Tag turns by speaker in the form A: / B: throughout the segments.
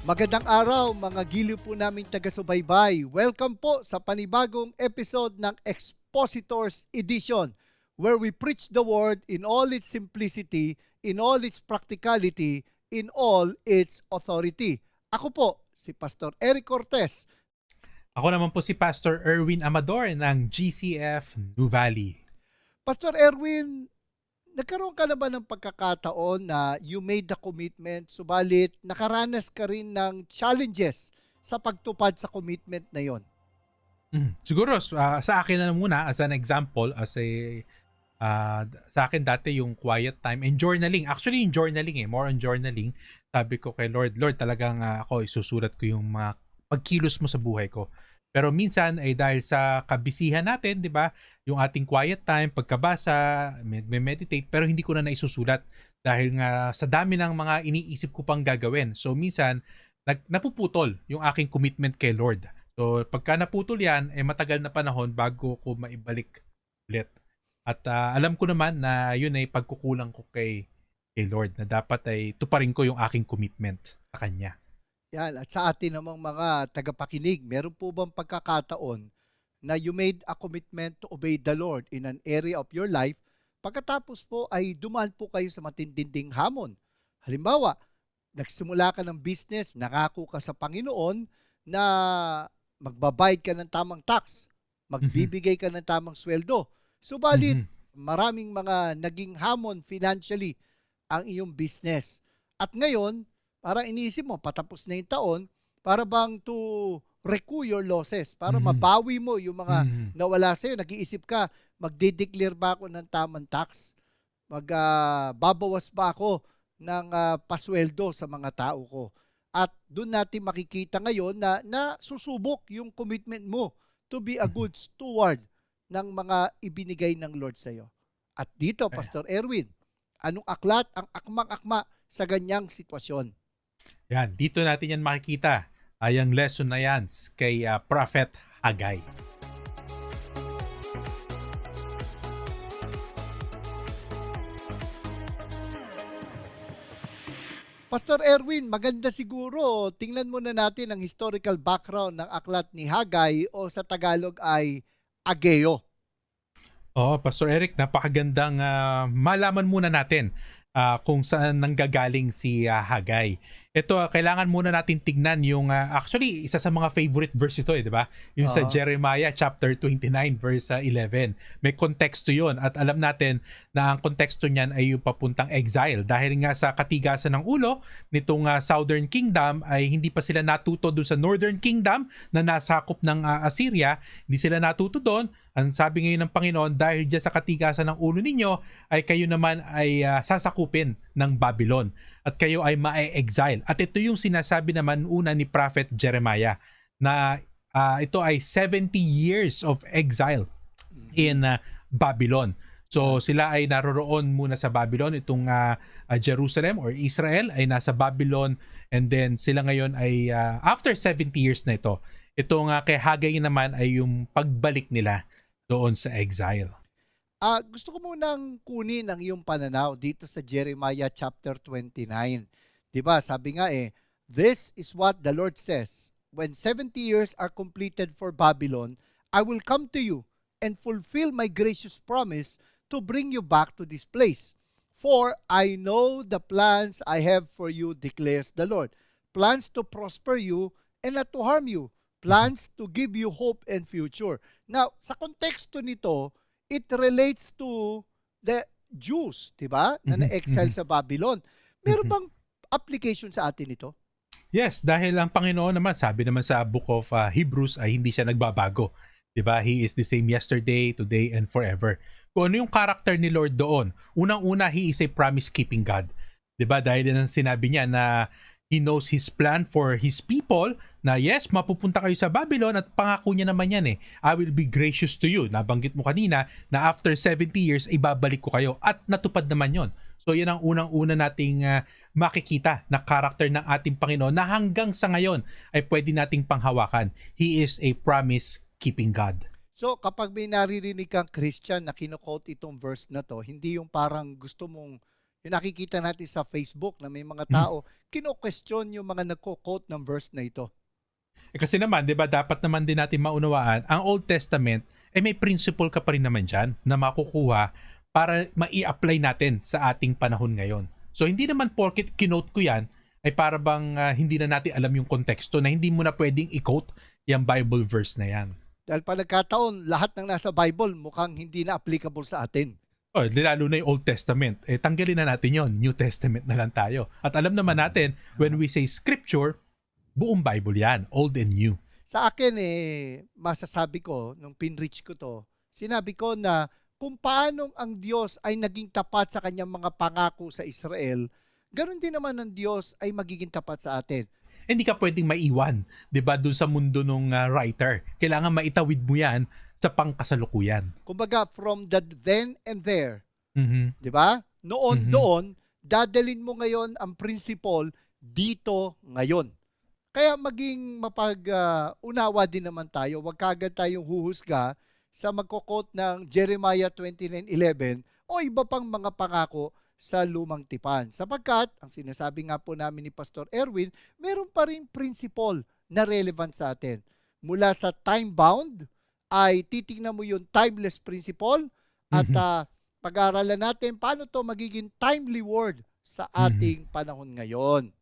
A: Magandang araw mga giliw po naming taga-subaybay. Welcome po sa panibagong episode ng Expositors Edition where we preach the Word in all its simplicity, in all its practicality, in all its authority. Ako po, si Pastor Eric Cortez.
B: Ako naman po si Pastor Erwin Amador ng GCF New Valley.
A: Pastor Erwin, nagkaroon ka na ba ng pagkakataon na you made the commitment, subalit nakaranas ka rin ng challenges sa pagtupad sa commitment na yon?
B: Siguro sa akin na muna as an example, sa akin dati yung quiet time and journaling. Actually yung journaling more on journaling. Sabi ko kay Lord, talagang ako isusulat ko yung mga pagkilos mo sa buhay ko. Pero minsan ay dahil sa kabisihan natin, 'di ba? Yung ating quiet time, pagkabasa, meditate pero hindi ko na naisusulat dahil nga sa dami ng mga iniisip ko pang gagawin. So minsan napuputol yung aking commitment kay Lord. So pagka naputol 'yan, matagal na panahon bago ko maibalik ulit. At alam ko naman na yun ay pagkukulang ko kay Lord na dapat ay tuparin ko yung aking commitment sa Kanya.
A: Yan, at sa atin namang mga tagapakinig, meron po bang pagkakataon na you made a commitment to obey the Lord in an area of your life, pagkatapos po ay dumaan po kayo sa matinding hamon? Halimbawa, nagsimula ka ng business, nangako ka sa Panginoon na magbabayad ka ng tamang tax,
B: Mhm.
A: magbibigay ka ng tamang sweldo. Subalit,
B: Mhm.
A: maraming mga naging hamon financially ang iyong business. At ngayon, parang iniisip mo, patapos na yung taon, para bang to recoup your losses, para
B: Mhm.
A: mabawi mo yung mga
B: Mhm.
A: nawala sa'yo. Nag-iisip ka, magde-declare ba ako ng tamang tax? Babawas ba ako ng pasweldo sa mga tao ko? At doon natin makikita ngayon na susubok yung commitment mo to be a
B: Mhm.
A: good steward ng mga ibinigay ng Lord sa'yo. At dito,
B: Ayan.
A: Pastor Erwin, anong aklat ang akmang-akma sa ganyang sitwasyon?
B: Yan, dito natin yan makikita. Ay ang lesson na yan kay Prophet Haggai.
A: Pastor Erwin, maganda siguro, tingnan muna natin ang historical background ng aklat ni Haggai o sa Tagalog ay Ageo.
B: Oo, Pastor Eric, napakagandang malaman muna natin kung saan nanggagaling si Haggai. Ito, kailangan muna natin tignan yung, actually, isa sa mga favorite verse ito, di ba? Yung sa
A: Oo.
B: Jeremiah chapter 29, verse 11. May konteksto yun at alam natin na ang konteksto niyan ay yung papuntang exile. Dahil nga sa katigasan ng ulo nitong Southern Kingdom ay hindi pa sila natuto doon sa Northern Kingdom na nasakop ng Assyria. Hindi sila natuto doon. Ang sabi ngayon ng Panginoon, dahil dyan sa katigasan ng ulo ninyo, ay kayo naman ay sasakupin ng Babylon at kayo ay ma-exile. At ito yung sinasabi naman una ni Prophet Jeremiah na ito ay 70 years of exile
A: Mhm.
B: in Babylon. So sila ay naroroon muna sa Babylon, itong Jerusalem or Israel ay nasa Babylon, and then sila ngayon ay after 70 years na ito, itong kay Haggai naman ay yung pagbalik nila doon sa exile.
A: Gusto ko munang kunin ang iyong pananaw dito sa Jeremiah chapter 29. 'Di ba? Sabi nga "This is what the Lord says, when 70 years are completed for Babylon, I will come to you and fulfill my gracious promise to bring you back to this place. For I know the plans I have for you, declares the Lord. Plans to prosper you and not to harm you.
B: Mhm.
A: Plans to give you hope and future." Now, sa konteksto nito, it relates to the Jews, 'di ba? Na
B: Mhm.
A: na-exile
B: Mhm.
A: sa Babylon. Meron
B: Mhm.
A: bang application sa atin ito?
B: Yes, dahil ang Panginoon naman, sabi naman sa book of Hebrews ay hindi siya nagbabago. 'Di ba? He is the same yesterday, today, and forever. Kung ano yung character ni Lord doon, unang-una, He is a promise-keeping God. 'Di ba? Dahil yan ang sinabi niya na He knows His plan for His people na yes, mapupunta kayo sa Babylon at pangako niya naman yan I will be gracious to you. Nabanggit mo kanina na after 70 years, ibabalik ko kayo at natupad naman yon. So yan ang unang-una nating makikita na karakter ng ating Panginoon na hanggang sa ngayon ay pwede nating panghawakan. He is a promise-keeping God.
A: So, kapag may naririnig kang Christian na kino-quote itong verse na 'to, hindi yung parang gusto mong Yung nakikita natin sa Facebook na may mga
B: Mhm.
A: tao, kino-question yung mga nagko-quote ng verse na ito.
B: Kasi naman, 'di ba, dapat naman din natin maunawaan, ang Old Testament may principle ka pa rin naman diyan na makukuha para mai-apply natin sa ating panahon ngayon. So hindi naman porket kinote ko 'yan ay para bang hindi na natin alam yung konteksto na hindi mo na pwedeng i-quote yung Bible verse na 'yan.
A: Dahil pa nagkataon, lahat ng nasa Bible mukhang hindi na applicable sa atin.
B: Oh, lalo na yung Old Testament. Tanggalin na natin yon. New Testament na lang tayo. At alam naman natin, when we say scripture, buong Bible yan. Old and New.
A: Sa akin, masasabi ko, nung pinreach ko to, sinabi ko na kung paanong ang Diyos ay naging tapat sa kanyang mga pangako sa Israel, ganoon din naman ang Diyos ay magiging tapat sa atin.
B: Hindi ka pwedeng maiwan, 'di ba, doon sa mundo ng writer. Kailangan maitawid mo 'yan sa pangkasalukuyan.
A: Kumbaga, from the then and there,
B: Mhm.
A: di ba? Noon,
B: Mhm.
A: doon, dadalin mo ngayon ang principle dito ngayon. Kaya maging mapag-unawa din naman tayo. Huwag kagad tayong huhusga sa magkukot ng Jeremiah 29:11 o iba pang mga pangako sa lumang tipan. Sapagkat, ang sinasabi nga po namin ni Pastor Erwin, meron pa rin principle na relevant sa atin. Mula sa time-bound, ay titingnan mo yung timeless principle at
B: Mhm.
A: pag-aaralan natin paano to magiging timely word sa
B: Mhm.
A: ating panahon ngayon.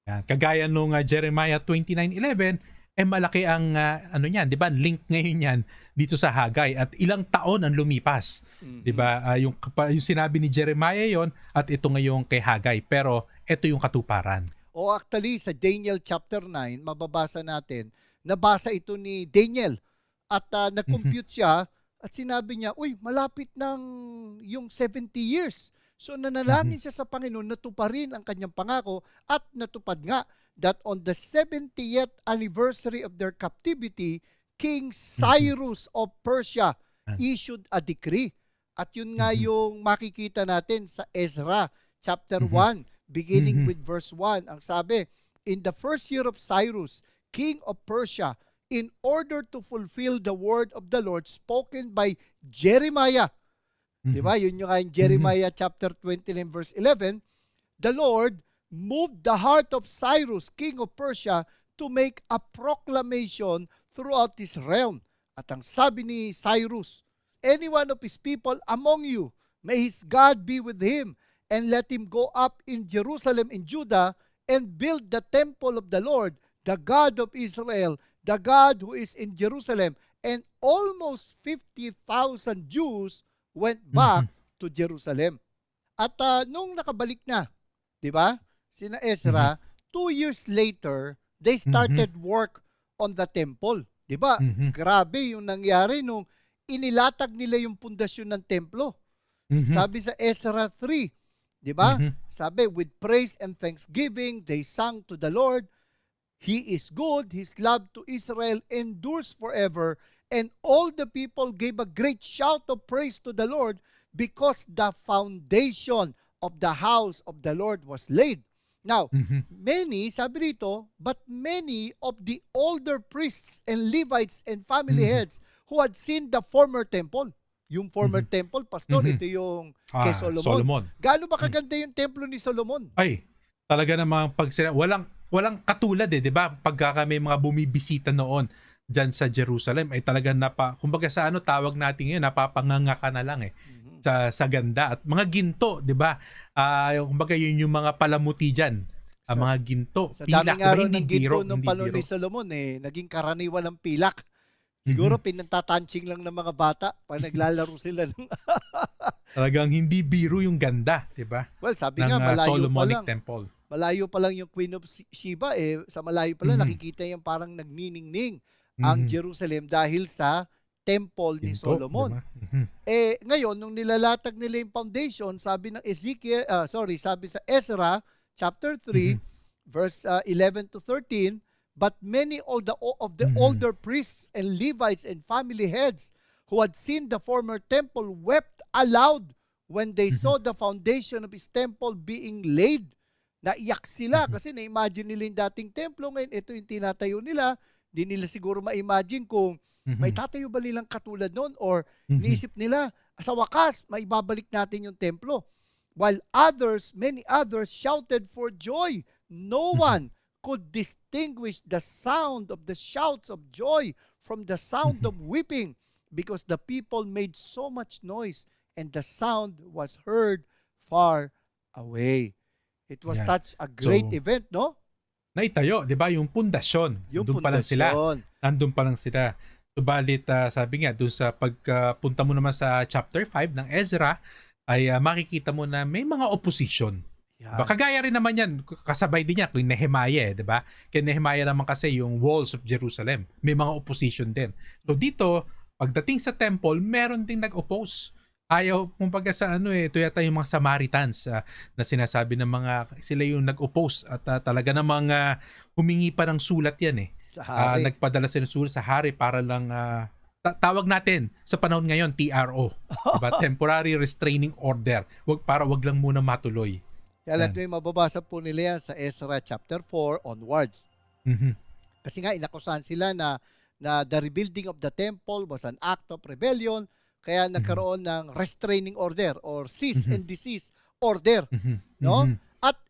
B: Yan. Kagaya nung Jeremiah 29:11, malaki ang ano niyan, 'di ba? Link ngayon 'yan dito sa Haggai at ilang taon ang lumipas, 'di ba? Yung sinabi ni Jeremiah 'yon at ito ngayong kay Haggai, pero ito yung katuparan.
A: O actually, sa Daniel chapter 9, mababasa natin, nabasa ito ni Daniel at
B: Mhm.
A: nag-compute siya at sinabi niya, uy, malapit ng yung 70 years. So nanalangin
B: Mhm.
A: siya sa Panginoon, natuparin ang kanyang pangako at natupad nga that on the 70th anniversary of their captivity, King
B: Mhm.
A: Cyrus of Persia
B: Yan.
A: issued a decree. At yun nga
B: Mhm.
A: yung makikita natin sa Ezra chapter
B: Mhm.
A: 1, beginning
B: Mhm.
A: with verse 1. Ang sabi, in the first year of Cyrus, king of Persia, in order to fulfill the word of the Lord spoken by Jeremiah. Di
B: Mhm.
A: ba? Yun yung in
B: Mhm.
A: Jeremiah chapter 29 verse 11. The Lord moved the heart of Cyrus, king of Persia, to make a proclamation throughout this realm. At ang sabi ni Cyrus, any one of his people among you, may his God be with him, and let him go up in Jerusalem in Judah and build the temple of the Lord, the God of Israel, the God who is in Jerusalem. And almost 50,000 Jews went back
B: Mhm.
A: to Jerusalem. At nung nakabalik na, di ba, sina
B: Mhm.
A: Ezra, 2 years later, they
B: Mhm.
A: started work on the temple. Di ba?
B: Mhm.
A: Grabe yung nangyari nung inilatag nila yung pundasyon ng templo.
B: Mhm.
A: Sabi sa Ezra 3, di ba?
B: Mhm.
A: Sabi, with praise and thanksgiving, they sang to the Lord. He is good, His love to Israel endures forever. And all the people gave a great shout of praise to the Lord because the foundation of the house of the Lord was laid. Now,
B: Mhm.
A: many, sabi rito, but many of the older priests and Levites and family
B: Mhm.
A: heads who had seen the former temple. Yung former
B: Mhm.
A: temple, pastor,
B: Mhm.
A: ito yung kay Solomon.
B: Solomon.
A: Gaano ba
B: Hmm.
A: kaganda yung templo ni Solomon?
B: Ay, talaga namang walang katulad 'di ba? Pagka may mga bumibisita noon diyan sa Jerusalem ay talagang kumbaga sa ano tawag natin ngayon, napapanganga ka na lang
A: Mhm.
B: sa ganda at mga ginto, 'di ba? Kumbaga yun yung mga palamuti diyan. Ang
A: Sa,
B: mga ginto,
A: sa
B: pilak,
A: daming
B: 'di ba?
A: araw
B: Hindi
A: ng
B: biro,
A: ginto nung
B: hindi
A: panahon
B: biro.
A: ni Solomon, naging karaniwan ng pilak.
B: Mhm.
A: Siguro pinagtatanching lang ng mga bata pag naglalaro sila ng
B: Talagang hindi biro yung ganda, 'di ba?
A: well, sabi
B: Ng
A: nga
B: Solomonic Temple.
A: malayo pa lang yung Queen of Sheba, sa malayo pa lang
B: Mhm.
A: nakikita yung parang nagniningning ang
B: Mhm.
A: Jerusalem dahil sa temple ni
B: Ginto, 'di
A: Solomon.
B: ba? Mhm.
A: Ngayon nung nilalatag nila yung foundation, sabi ng sabi sa Ezra chapter 3
B: Mhm.
A: verse 11 to 13, but many of the
B: Mhm.
A: older priests and Levites and family heads who had seen the former temple wept aloud when they
B: Mhm.
A: saw the foundation of his temple being laid. Naiyak sila
B: Mhm.
A: kasi na-imagine nila yung dating templo, ngayon ito yung tinatayo nila. Di nila siguro ma-imagine kung may
B: Mhm.
A: tatayo ba nilang katulad noon or
B: Mhm.
A: iniisip nila, sa wakas, maibabalik natin yung templo. while many others shouted for joy. No
B: Mhm.
A: one could distinguish the sound of the shouts of joy from the sound
B: Mhm.
A: of weeping, because the people made so much noise and the sound was heard far away. It was
B: Yan.
A: such a great
B: So,
A: event, no?
B: naitayo, 'di ba, yung pundasyon.
A: Yung
B: Doon pa lang sila.
A: pundasyon.
B: Nandun pa lang sila. Subalit sabi nga doon sa pagpunta mo naman sa chapter 5 ng Ezra ay makikita mo na may mga opposition. Diba?
A: Yan.
B: Kagaya rin naman yan, kasabay din niya kay Nehemiah, 'di ba? Kay Nehemiah naman kasi yung walls of Jerusalem, may mga opposition din. So dito, pagdating sa temple, meron ding nag-oppose. Ayaw, kumbaga sa ito yata yung mga Samaritans na sinasabi ng mga, sila yung nag-oppose at talaga namang humingi pa ng sulat yan eh.
A: Sa hari.
B: Nagpadala sila ng sulat sa hari para lang, tawag natin sa panahon ngayon, TRO. Diba? Temporary Restraining Order. Wag lang muna matuloy.
A: Kaya
B: Yan.
A: lahat yung mababasa po nila yan sa Ezra chapter 4 onwards.
B: Mhm.
A: Kasi nga inakusahan sila na the rebuilding of the temple was an act of rebellion, kaya nagkaroon ng restraining order or cease
B: Mhm.
A: and desist order,
B: Mhm.
A: no?
B: Mhm.
A: At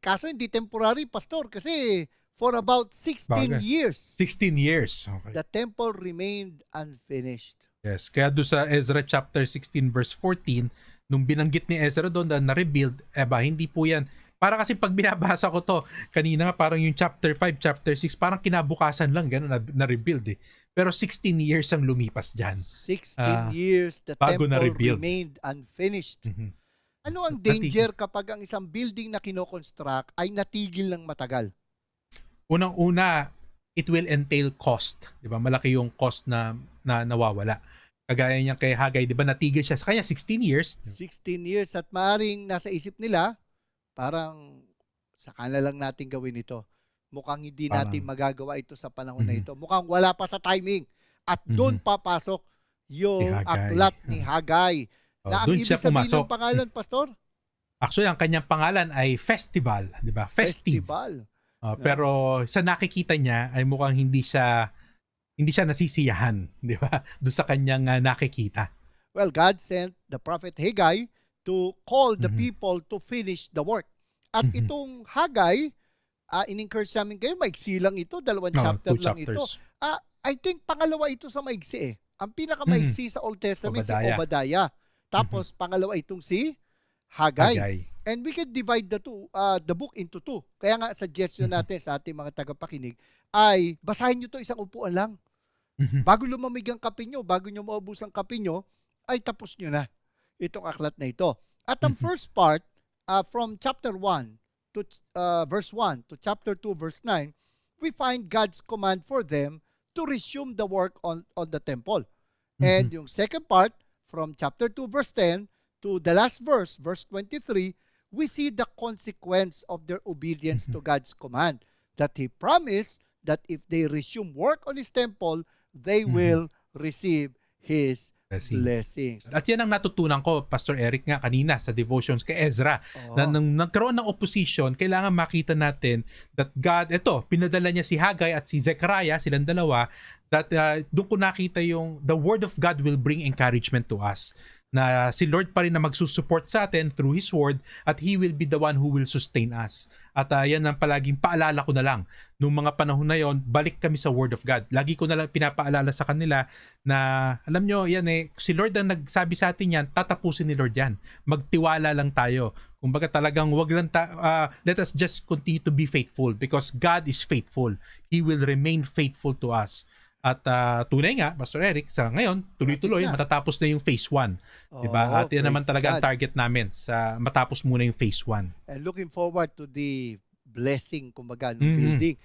A: kaso hindi temporary, pastor, kasi for about 16
B: Bagay.
A: years
B: 16 years. Okay.
A: the temple remained unfinished.
B: Yes, kaya doon sa Ezra chapter 16 verse 14, nung binanggit ni Ezra doon na na-rebuild, hindi po yan. Para kasi pag binabasa ko to, kanina nga parang yung chapter 5, chapter 6, parang kinabukasan lang gano'n na-rebuild eh. Pero 16 years ang lumipas dyan.
A: 16 years the
B: bago
A: temple
B: na-rebuild.
A: remained unfinished.
B: Mhm.
A: Ano ang danger kapag ang isang building na kinoconstruct ay natigil ng matagal?
B: Unang-una, it will entail cost. 'Di ba? Malaki yung cost na nawawala. Kagaya niya kay Hagay, 'di ba, natigil siya sa kanya 16 years.
A: 16 years at maaring nasa isip nila, parang saka na lang natin gawin ito. Mukhang hindi natin
B: Parang-
A: magagawa ito sa panahon na
B: Mhm.
A: ito. Mukhang wala pa sa timing. At doon papasok yung
B: Si Hagay.
A: aklat ni Hagay. Na ang
B: Doon
A: ibig
B: siya
A: sabihin
B: pumasok.
A: ng pangalan, Pastor?
B: Actually, ang kanyang pangalan ay Festival, 'di ba? Festive.
A: Festival.
B: Pero sa nakikita niya ay mukhang hindi siya nasisiyahan, 'di ba? Doon sa kanyang nakikita.
A: Well, God sent the prophet Haggai to call the
B: Mhm.
A: people to finish the work. At
B: Mhm.
A: itong Haggai, in-encourage namin kayo, maiksi lang ito, 2 chapter
B: Two
A: lang ito.
B: chapters.
A: I think pangalawa ito sa maiksi eh. Ang pinakamaiksi sa Old Testament si Obadiah. Tapos pangalawa itong si Haggai.
B: Hagay.
A: And we can divide the book into two. Kaya nga suggestion
B: Mhm.
A: natin sa ating mga tagapakinig ay basahin nyo to isang upuan lang.
B: Mhm.
A: Bago lumamig ang kape nyo, bago nyo maubos ang kape nyo, ay tapos nyo na itong aklat na ito. At ang
B: Mhm.
A: first part, from chapter 1 to verse 1 to chapter 2 verse 9, we find God's command for them to resume the work on the temple. And
B: Mhm.
A: yung second part, from chapter 2 verse 10 to the last verse, verse 23, we see the consequence of their obedience to God's command. That He promised that if they resume work on His temple, they will receive His blessings.
B: At yan ang natutunan ko, Pastor Eric, nga kanina sa devotions kay Ezra. Na nung nagkaroon ng opposition, kailangan makita natin that God, pinadala niya si Haggai at si Zechariah, silang dalawa, that doon ko nakita yung the word of God will bring encouragement to us. Na si Lord pa rin na magsusupport sa atin through His Word at He will be the one who will sustain us. At yan ang palaging paalala ko na lang. Noong mga panahon na yon, balik kami sa Word of God. Lagi ko na lang pinapaalala sa kanila na, alam nyo, yan si Lord ang nagsabi sa atin yan, tatapusin ni Lord yan. Magtiwala lang tayo. Kumbaga talagang wag lang let us just continue to be faithful because God is faithful. He will remain faithful to us. At tunay nga, Pastor Eric, sa ngayon, tuloy-tuloy, matatapos na yung phase 1. Diba? At yan naman talaga ang target namin, sa matapos muna yung phase 1.
A: And looking forward to the blessing, kumbaga, ng building.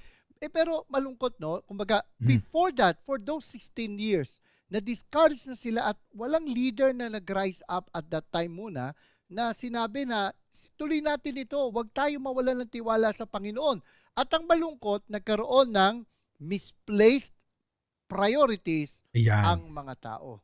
A: Pero malungkot, no? Kumbaga, before that, for those 16 years, na-discourage na sila at walang leader na nag-rise up at that time muna na sinabi na tuloy natin ito, wag tayo mawalan ng tiwala sa Panginoon. At ang malungkot, nagkaroon ng misplaced priorities ang mga tao.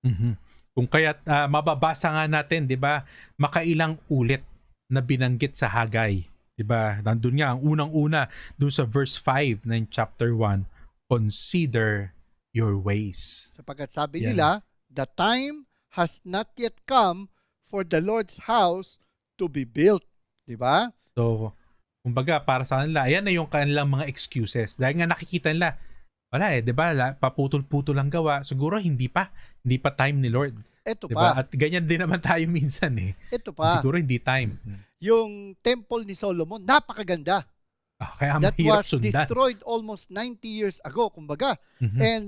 B: Mhm. Kung kaya't mababasa nga natin, 'di ba? Makailang ulit na binanggit sa Haggai, 'di ba? Nandun nga ang unang-una doon sa verse 5 ng chapter 1, consider your ways.
A: Sapagkat sabi nila, the time has not yet come for the Lord's house to be built. Di ba?
B: So, kumbaga para sa kanila, ayan na yung kanilang mga excuses. Dahil nga nakikita nila, wala di ba? Paputol-putol lang gawa. Siguro hindi pa time ni Lord.
A: Ito
B: Di ba?
A: pa.
B: At ganyan din naman tayo minsan eh.
A: Ito pa.
B: Siguro hindi time.
A: Yung temple ni Solomon, napakaganda.
B: Kaya
A: That
B: mahirap
A: was
B: sundan.
A: destroyed almost 90 years ago, kumbaga.
B: Mhm.
A: And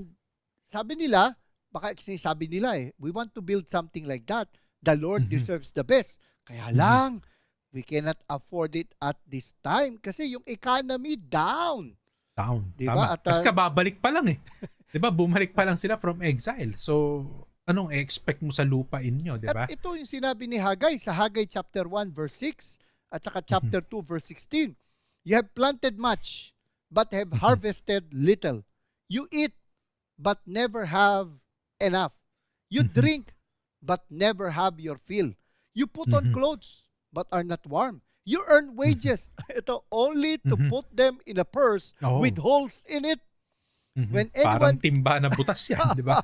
A: sabi nila, baka sinasabi nila we want to build something like that. The Lord
B: Mhm.
A: deserves the best. Kaya lang, we cannot afford it at this time kasi yung economy down.
B: Down.
A: Diba?
B: Tama.
A: At,
B: Kasi kababalik pa lang eh. Di ba? Bumalik pa lang sila from exile. So, anong expect mo sa lupain nyo, di ba?
A: At ito yung sinabi ni Haggai sa Haggai chapter 1 verse 6 at saka chapter 2 verse 16. You have planted much but have harvested little. You eat but never have enough. You drink but never have your fill. You put on clothes but are not warm. You earn wages. Ito only to put them in a purse with holes in it. When
B: Parang
A: anyone
B: timba na butas yan, di ba?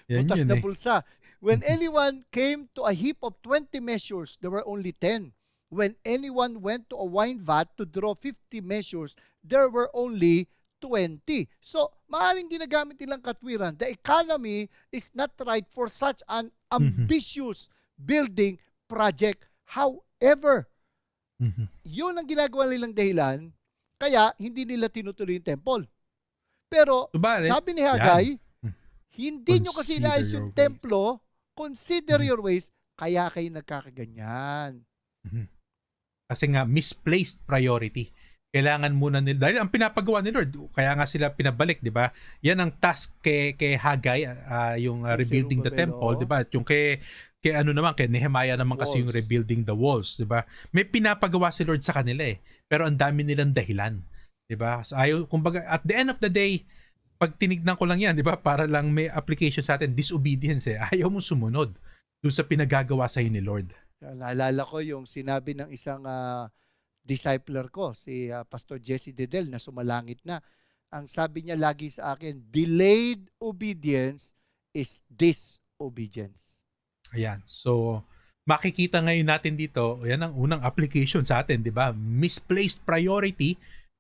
B: Yan
A: butas
B: yun
A: na
B: eh.
A: bulsa. When anyone came to a heap of 20 measures, there were only 10. When anyone went to a wine vat to draw 50 measures, there were only 20. So, maaaring ginagamit nilang katwiran. The economy is not right for such an ambitious building project. However, yun ang ginagawa nilang dahilan, kaya hindi nila tinutuloy yung temple. Pero,
B: Subalit,
A: sabi ni Haggai,
B: yan.
A: hindi nyo kasi
B: Consider
A: inayos
B: your
A: yung
B: ways.
A: templo, consider your ways, kaya kayo nagkakaganyan.
B: Kasi nga, misplaced priority. Kailangan muna nila, dahil ang pinapagawa ni Lord, kaya nga sila pinabalik, di ba? Yan ang task kay Haggai, yung
A: Kay
B: rebuilding the
A: Zerubbabel,
B: temple,
A: oo.
B: di ba? At yung kay ano naman, kay Nehemiah naman kasi yung
A: Walls.
B: rebuilding the walls, di ba? May pinapagawa si Lord sa kanila eh. Pero ang dami nilang dahilan. 'Di ba? So ayaw, kumbaga at the end of the day, pag tinignan ko lang 'yan, 'di ba? Para lang may application sa atin, disobedience eh. Ayaw mo sumunod doon sa pinagagawa sa ni Lord.
A: Naalala ko yung sinabi ng isang discipler ko, si Pastor Jesse Dedel, na sumalangit na. Ang sabi niya lagi sa akin, delayed obedience is disobedience.
B: Ayan. So makikita ngayon natin dito, 'yan ang unang application sa atin, 'di ba? Misplaced priority,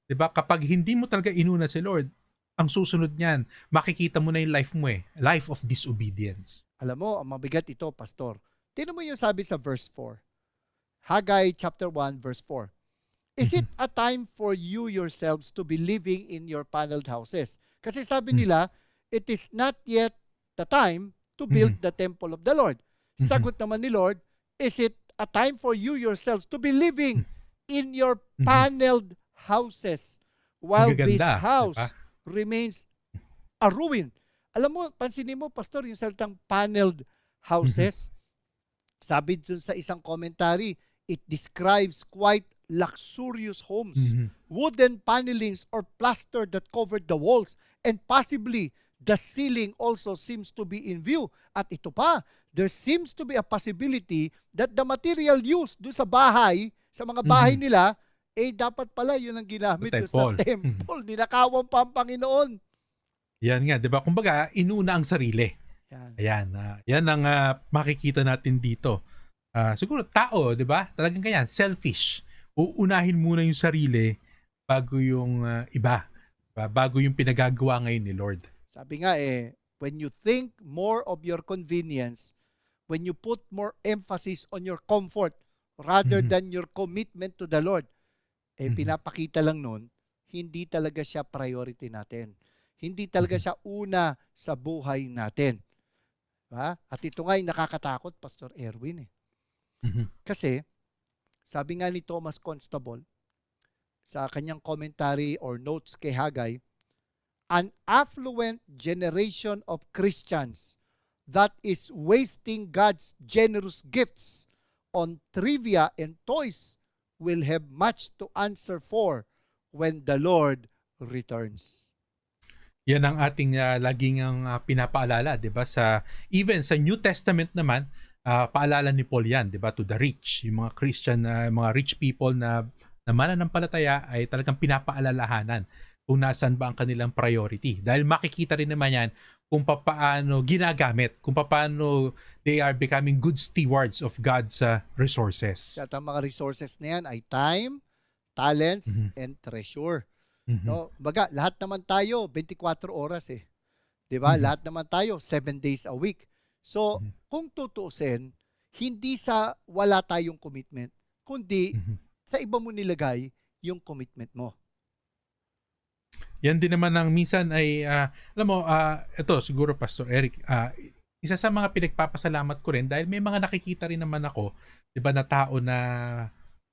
B: 'di ba? Kapag hindi mo talaga inuna si Lord, ang susunod niyan, makikita mo na yung life mo eh, life of disobedience.
A: Alam mo, ang mabigat ito, Pastor. Tingnan mo yung sabi sa verse 4. Haggai chapter 1 verse 4. Is it a time for you yourselves to be living in your paneled houses? Kasi sabi nila, it is not yet the time to build the temple of the Lord. Sagot naman ni Lord, is it a time for you yourselves to be living in your paneled houses while this
B: Magaganda,
A: house
B: diba?
A: remains a ruin? Alam mo, pansinin mo, Pastor, yung salitang paneled houses, sabi dun sa isang commentary, it describes quite luxurious homes, wooden panelings or plaster that covered the walls, and possibly the ceiling also seems to be in view. At ito pa, there seems to be a possibility that the material used doon sa bahay, sa mga bahay nila, dapat pala yun ang ginamit doon sa temple. Ninakawan pa ang Panginoon.
B: Yan nga, 'di ba? Kumbaga, inuna ang sarili.
A: Yan.
B: Ayan, yan ang makikita natin dito. Siguro tao, 'di ba? Talagang ganyan, selfish. Uunahin muna yung sarili bago yung iba. Bago yung pinagagawa ngayon ni Lord.
A: Sabi nga when you think more of your convenience, when you put more emphasis on your comfort rather than your commitment to the Lord, pinapakita lang nun, hindi talaga siya priority natin. Hindi talaga siya una sa buhay natin. Diba? At ito nga yung nakakatakot, Pastor Erwin. Kasi, sabi nga ni Thomas Constable, sa kanyang commentary or notes kay Haggai, an affluent generation of Christians that is wasting God's generous gifts on trivia and toys will have much to answer for when the Lord returns.
B: Yan ang ating laging ang pinapaalala, 'di ba? Even sa New Testament naman, paalala ni Paul yan, 'di ba? To the rich, yung mga Christian, mga rich people na mananampalataya ay talagang pinapaalalahanan kung nasaan ba ang kanilang priority. Dahil makikita rin naman yan kung paano ginagamit, kung paano they are becoming good stewards of God's resources.
A: At ang mga resources na yan ay time, talents,
B: Mhm.
A: and treasure.
B: Mhm.
A: No? Baga, lahat naman tayo 24 oras eh. 'Di ba?
B: Mhm.
A: Lahat naman tayo 7 days a week. So,
B: Mhm.
A: kung tutuusin, hindi sa wala tayong commitment, kundi
B: Mhm.
A: sa iba mo nilagay yung commitment mo.
B: Yan din naman ang minsan ay, alam mo, ito siguro Pastor Eric, isa sa mga pinagpapasalamat ko rin dahil may mga nakikita rin naman ako, 'di ba, na tao na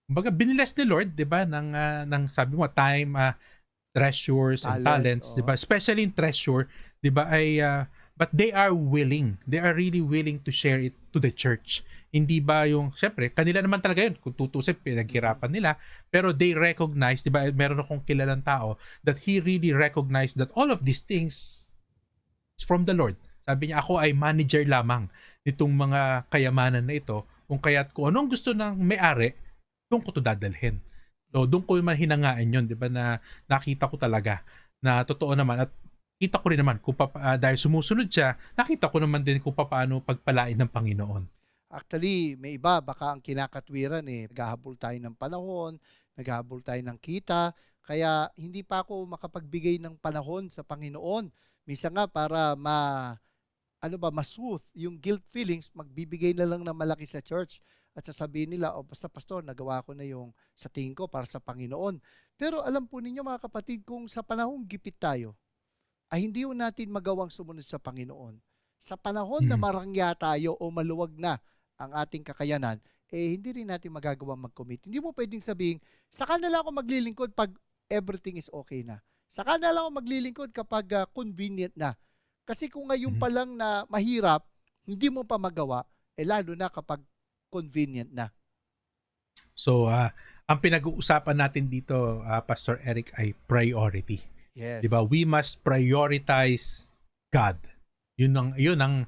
B: kumbaga biniless ni Lord, 'di ba, ng sabi mo time, treasures and talents, 'di
A: Oo.
B: ba? Especially in treasure, 'di ba, ay but they are willing. They are really willing to share it to the church. Hindi ba yung syempre kanila naman talaga 'yun kung tutusin pinaghirapan nila, pero they recognize, 'di ba? Meron akong kilalang tao that he really recognized that all of these things is from the Lord. Sabi niya, ako ay manager lamang nitong mga kayamanan na ito, kung kaya't kung anong gusto ng may-ari, doon ko to dadalhin. So, doon ko man hinangaan yun, di ba, na nakita ko talaga na totoo naman at kita ko rin naman kung dahil sumusunod siya, nakita ko naman din kung paano pagpalain ng Panginoon.
A: Actually, may iba, baka ang kinakatwiran eh, naghahabol tayo ng panahon, naghahabol tayo ng kita, kaya hindi pa ako makapagbigay ng panahon sa Panginoon. Minsan nga para ma-soothe yung guilt feelings, magbibigay na lang ng malaki sa church at sasabihin nila, o basta pastor, nagawa ko na yung sa tingin ko para sa Panginoon. Pero alam po ninyo mga kapatid, kung sa panahong gipit tayo, ay hindi yun natin magawang sumunod sa Panginoon. Sa panahon na
B: Mm.
A: marangya tayo o maluwag na ang ating kakayanan, hindi rin natin magagawang mag-commit. Hindi mo pwedeng sabihin, saka na lang ako maglilingkod pag everything is okay na. Saka na lang ako maglilingkod kapag convenient na. Kasi kung ngayon
B: Mhm.
A: pa lang na mahirap, hindi mo pa magawa, lalo na kapag convenient na.
B: So, ang pinag-uusapan natin dito, Pastor Eric, ay priority.
A: Yes.
B: 'Di ba? We must prioritize God. Yun ang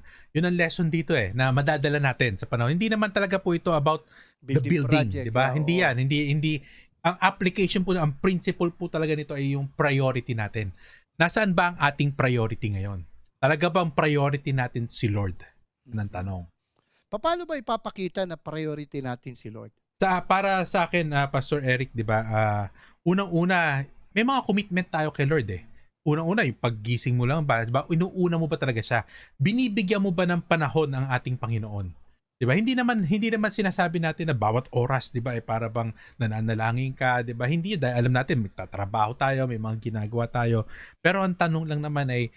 B: lesson dito na madadala natin sa panahon. Hindi naman talaga po ito about the building,
A: project,
B: 'di ba? Hindi
A: oo.
B: yan, hindi ang application po, ang principle po talaga nito ay yung priority natin. Nasaan ba ang ating priority ngayon? Talaga bang priority natin si Lord? Yan ang tanong.
A: Paano ba ipapakita na priority natin si Lord?
B: Para sa akin, Pastor Eric, 'di ba? Unang-una, may mga commitment tayo kay Lord Unang-una, yung paggising mo lang ba, 'di ba? Inuuna mo ba talaga siya? Binibigyan mo ba ng panahon ang ating Panginoon? 'Di ba? Hindi naman sinasabi natin na bawat oras, 'di ba, para bang nananalangin ka, 'di ba? Hindi, dahil alam natin magtatrabaho tayo, may mga ginagawa tayo. Pero ang tanong lang naman ay,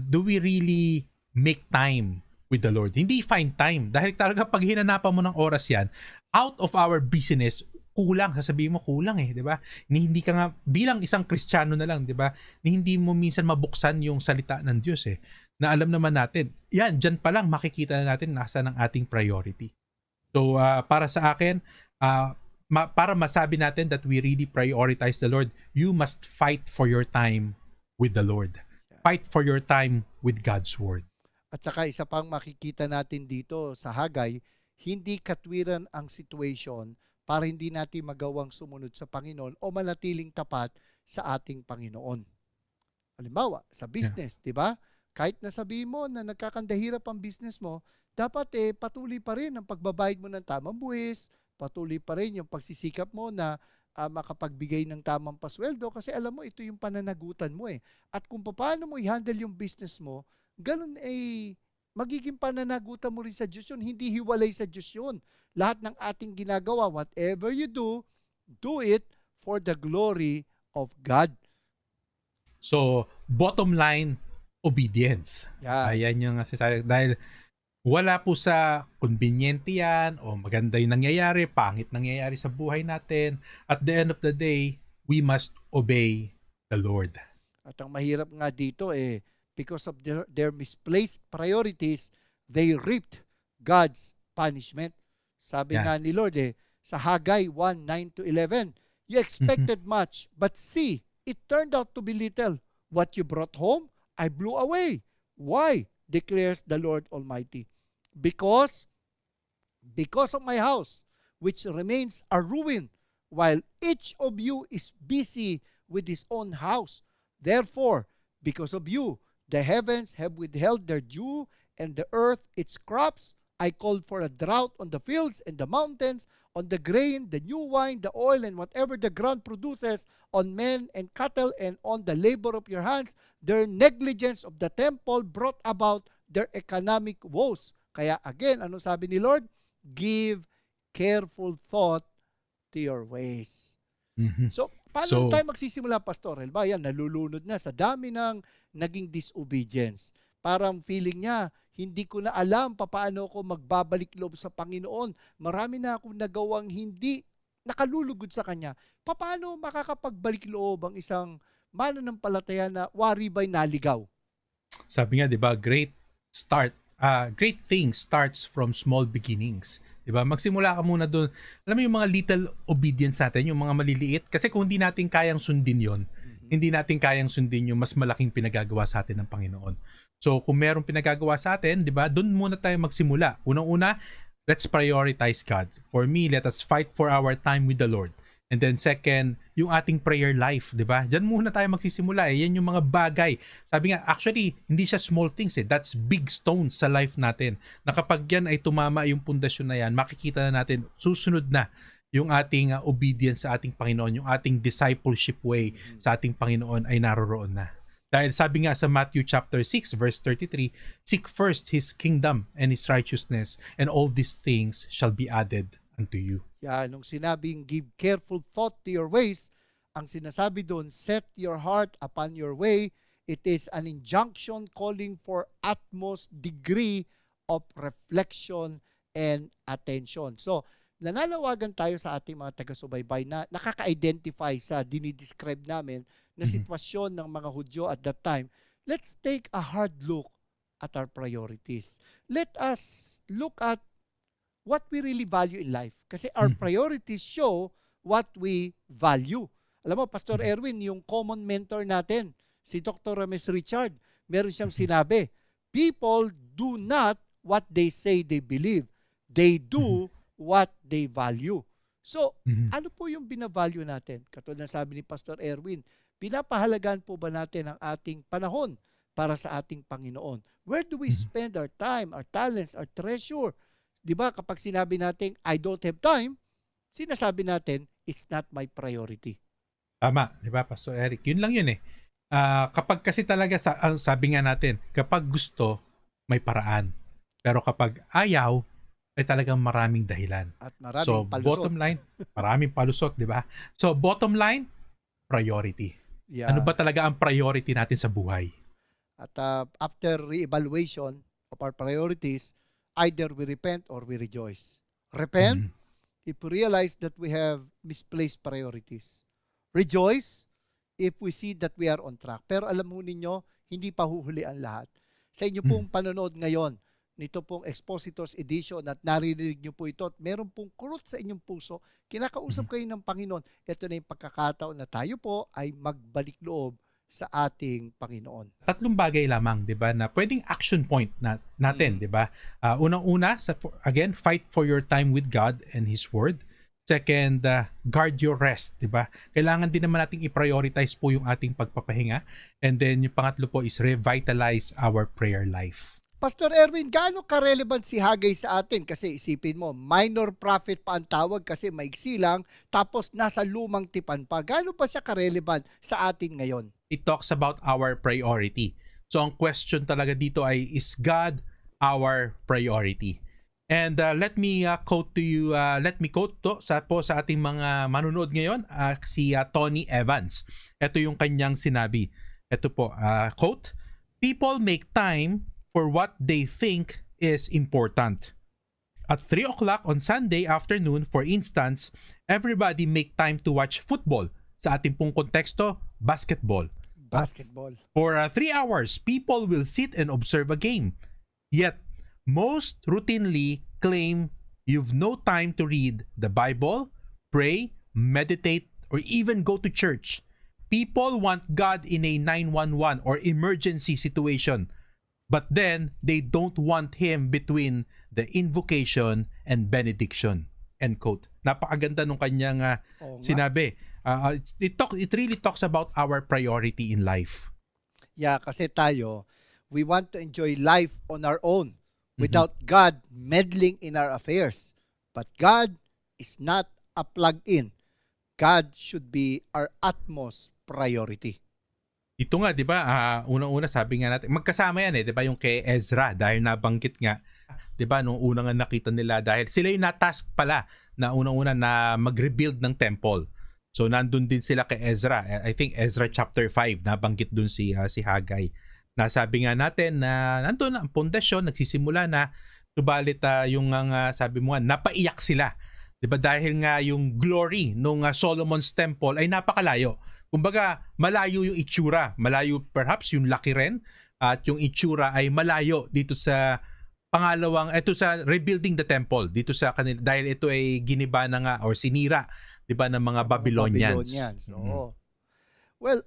B: do we really make time with the Lord? Hindi find time. Dahil talaga pag hinanapan mo ng oras yan, out of our busyness, kulang. Sasabihin mo, kulang di ba? Hindi ka nga, bilang isang Kristiyano na lang, di ba? Hindi mo minsan mabuksan yung salita ng Diyos Na alam naman natin, yan, dyan pa lang makikita na natin nasa ng ating priority. So, para sa akin, para masabi natin that we really prioritize the Lord, you must fight for your time with the Lord. Fight for your time with God's Word.
A: At saka isa pang makikita natin dito sa Hagay, hindi katwiran ang situation para hindi natin magawang sumunod sa Panginoon o manatiling tapat sa ating Panginoon. Halimbawa, sa business, di ba? Kahit na sabihin mo na nagkakandahirap ang business mo, dapat patuloy pa rin ang pagbabayad mo ng tamang buwis, patuloy pa rin yung pagsisikap mo na makapagbigay ng tamang pasweldo kasi alam mo ito yung pananagutan mo At kung paano mo i-handle yung business mo, ganun magiging pananagutan mo rin sa Diyos yun, hindi hiwalay sa Diyos yun. Lahat ng ating ginagawa, whatever you do it for the glory of God.
B: So, bottom line, obedience.
A: Yeah.
B: Ayan yung sasabi. Dahil wala po sa conveniente yan o maganda yung nangyayari, pangit nangyayari sa buhay natin. At the end of the day, we must obey the Lord.
A: At ang mahirap nga dito because of their misplaced priorities, they reaped God's punishment. Sabi nga ni Lord sa Hagay 1:9-11, you expected much, but see, it turned out to be little. What you brought home, I blew away. Why? Declares the Lord Almighty. Because of my house, which remains a ruin, while each of you is busy with his own house. Therefore, because of you, the heavens have withheld their dew, and the earth its crops. I called for a drought on the fields and the mountains, on the grain, the new wine, the oil, and whatever the ground produces, on men and cattle, and on the labor of your hands. Their negligence of the temple brought about their economic woes. Kaya again, ano sabi ni Lord? Give careful thought to your ways.
B: Mhm.
A: So, paano tayo magsisimula, Pastor? Ba, yan, nalulunod na sa dami ng naging disobedience. Parang feeling niya, hindi ko na alam paano ako magbabalik loob sa Panginoon. Marami na akong nagawang hindi nakalulugod sa Kanya. Paano makakapagbalik loob ang isang mananampalataya na wari ba'y naligaw?
B: Sabi nga, 'di ba, great thing starts from small beginnings. 'Di ba? Magsimula ka muna doon. Alam mo yung mga little obedience natin, yung mga maliliit, kasi kung hindi natin kayang sundin 'yon, hindi natin kayang sundin yung mas malaking pinagagawa sa atin ng Panginoon. So, kung merong pinagagawa sa atin, 'di ba? Doon muna tayo magsimula. Unang-una, let's prioritize God. For me, let us fight for our time with the Lord. And then second, yung ating prayer life, 'di ba? Diyan muna tayo magsisimula. Yan yung mga bagay. Sabi nga, actually, hindi siya small things eh. That's big stones sa life natin. Na kapag yan ay tumama yung pundasyon na yan, makikita na natin susunod na yung ating obedience sa ating Panginoon, yung ating discipleship way sa ating Panginoon ay naroroon na. Dahil sabi nga sa Matthew chapter 6 verse 33, seek first His kingdom and His righteousness, and all these things shall be added unto you.
A: Yan, nung sinabing give careful thought to your ways, ang sinasabi doon, set your heart upon your way. It is an injunction calling for utmost degree of reflection and attention. So, nananawagan tayo sa ating mga taga-subaybay na nakaka-identify sa dinidescribe namin na sitwasyon ng mga Hudyo at that time. Let's take a hard look at our priorities. Let us look at what we really value in life. Kasi our priorities show what we value. Alam mo, Pastor Erwin, yung common mentor natin, si Dr. Rames Richard, meron siyang sinabi, people do not what they say they believe. They do what they value. So, ano po yung binavalue natin? Katulad na sabi ni Pastor Erwin, pinapahalagaan po ba natin ang ating panahon para sa ating Panginoon? Where do we spend our time, our talents, our treasure? Di ba kapag sinabi natin, I don't have time, sinasabi natin, it's not my priority.
B: Tama, di ba, Pastor Eric? Yun lang yun eh. Kapag kasi talaga, sabi nga natin, kapag gusto, may paraan. Pero kapag ayaw, ay talagang maraming dahilan.
A: At maraming
B: so,
A: palusot.
B: Bottom line, maraming palusot, di ba? So, bottom line, priority.
A: Yeah.
B: Ano ba talaga ang priority natin sa buhay?
A: At after re-evaluation of our priorities, either we repent or we rejoice. Repent if we realize that we have misplaced priorities. Rejoice if we see that we are on track. Pero alam mo ninyo, hindi pa huhuli ang lahat. Sa inyo pong panonood ngayon, nito pong Expositors Edition at narinig nyo po ito at meron pong kurot sa inyong puso, kinakausap kayo ng Panginoon. Ito na yung pagkakataon na tayo po ay magbalik loob sa ating Panginoon.
B: Tatlong bagay lamang, 'di ba, na pwedeng action point natin, 'di ba? Unang-una, again, fight for your time with God and His Word. Second, guard your rest, 'di ba? Kailangan din naman nating i-prioritize po yung ating pagpapahinga. And then yung pangatlo po is revitalize our prayer life.
A: Pastor Erwin, gaano ka-relevant si Haggai sa atin? Kasi isipin mo, minor prophet pa ang tawag kasi maiksi lang, tapos nasa lumang tipan pa. Gaano pa siya ka-relevant sa atin ngayon?
B: It talks about our priority. So ang question talaga dito ay, is God our priority? And let me quote to sa ating mga manunood ngayon, si Tony Evans. Ito yung kanyang sinabi. Ito po, quote, people make time for what they think is important. At 3 o'clock on Sunday afternoon, for instance, everybody make time to watch football. Sa ating pong konteksto, basketball.
A: Basketball.
B: For 3 hours, people will sit and observe a game. Yet, most routinely claim you've no time to read the Bible, pray, meditate, or even go to church. People want God in a 911 or emergency situation. But then, they don't want Him between the invocation and benediction. End quote. Napakaganda nung kanyang sinabi. It really talks about our priority in life.
A: Yeah, kasi tayo, we want to enjoy life on our own without God meddling in our affairs. But God is not a plug-in. God should be our utmost priority.
B: Ito nga, 'di ba? Unang-una sabi nga natin, magkasama 'yan 'di ba, yung kay Ezra dahil nabanggit nga, 'di ba, nung una nga nakita nila dahil sila yung na-task pala na unang-una na mag-rebuild ng temple. So nandun din sila kay Ezra. I think Ezra chapter 5 nabanggit dun si Haggai. Nasabi nga natin na nandun ang pundasyon, nagsisimula na, subalit yung sabi mo nga napaiyak sila. 'Di ba, dahil nga yung glory nung Solomon's temple ay napakalayo. Kumbaga, malayo yung itsura. Malayo perhaps yung laki rin, at yung itsura ay malayo dito sa sa rebuilding the temple dito sa kanila, dahil ito ay giniba na nga or sinira, 'di ba, ng mga Babylonians.
A: Oo. Well,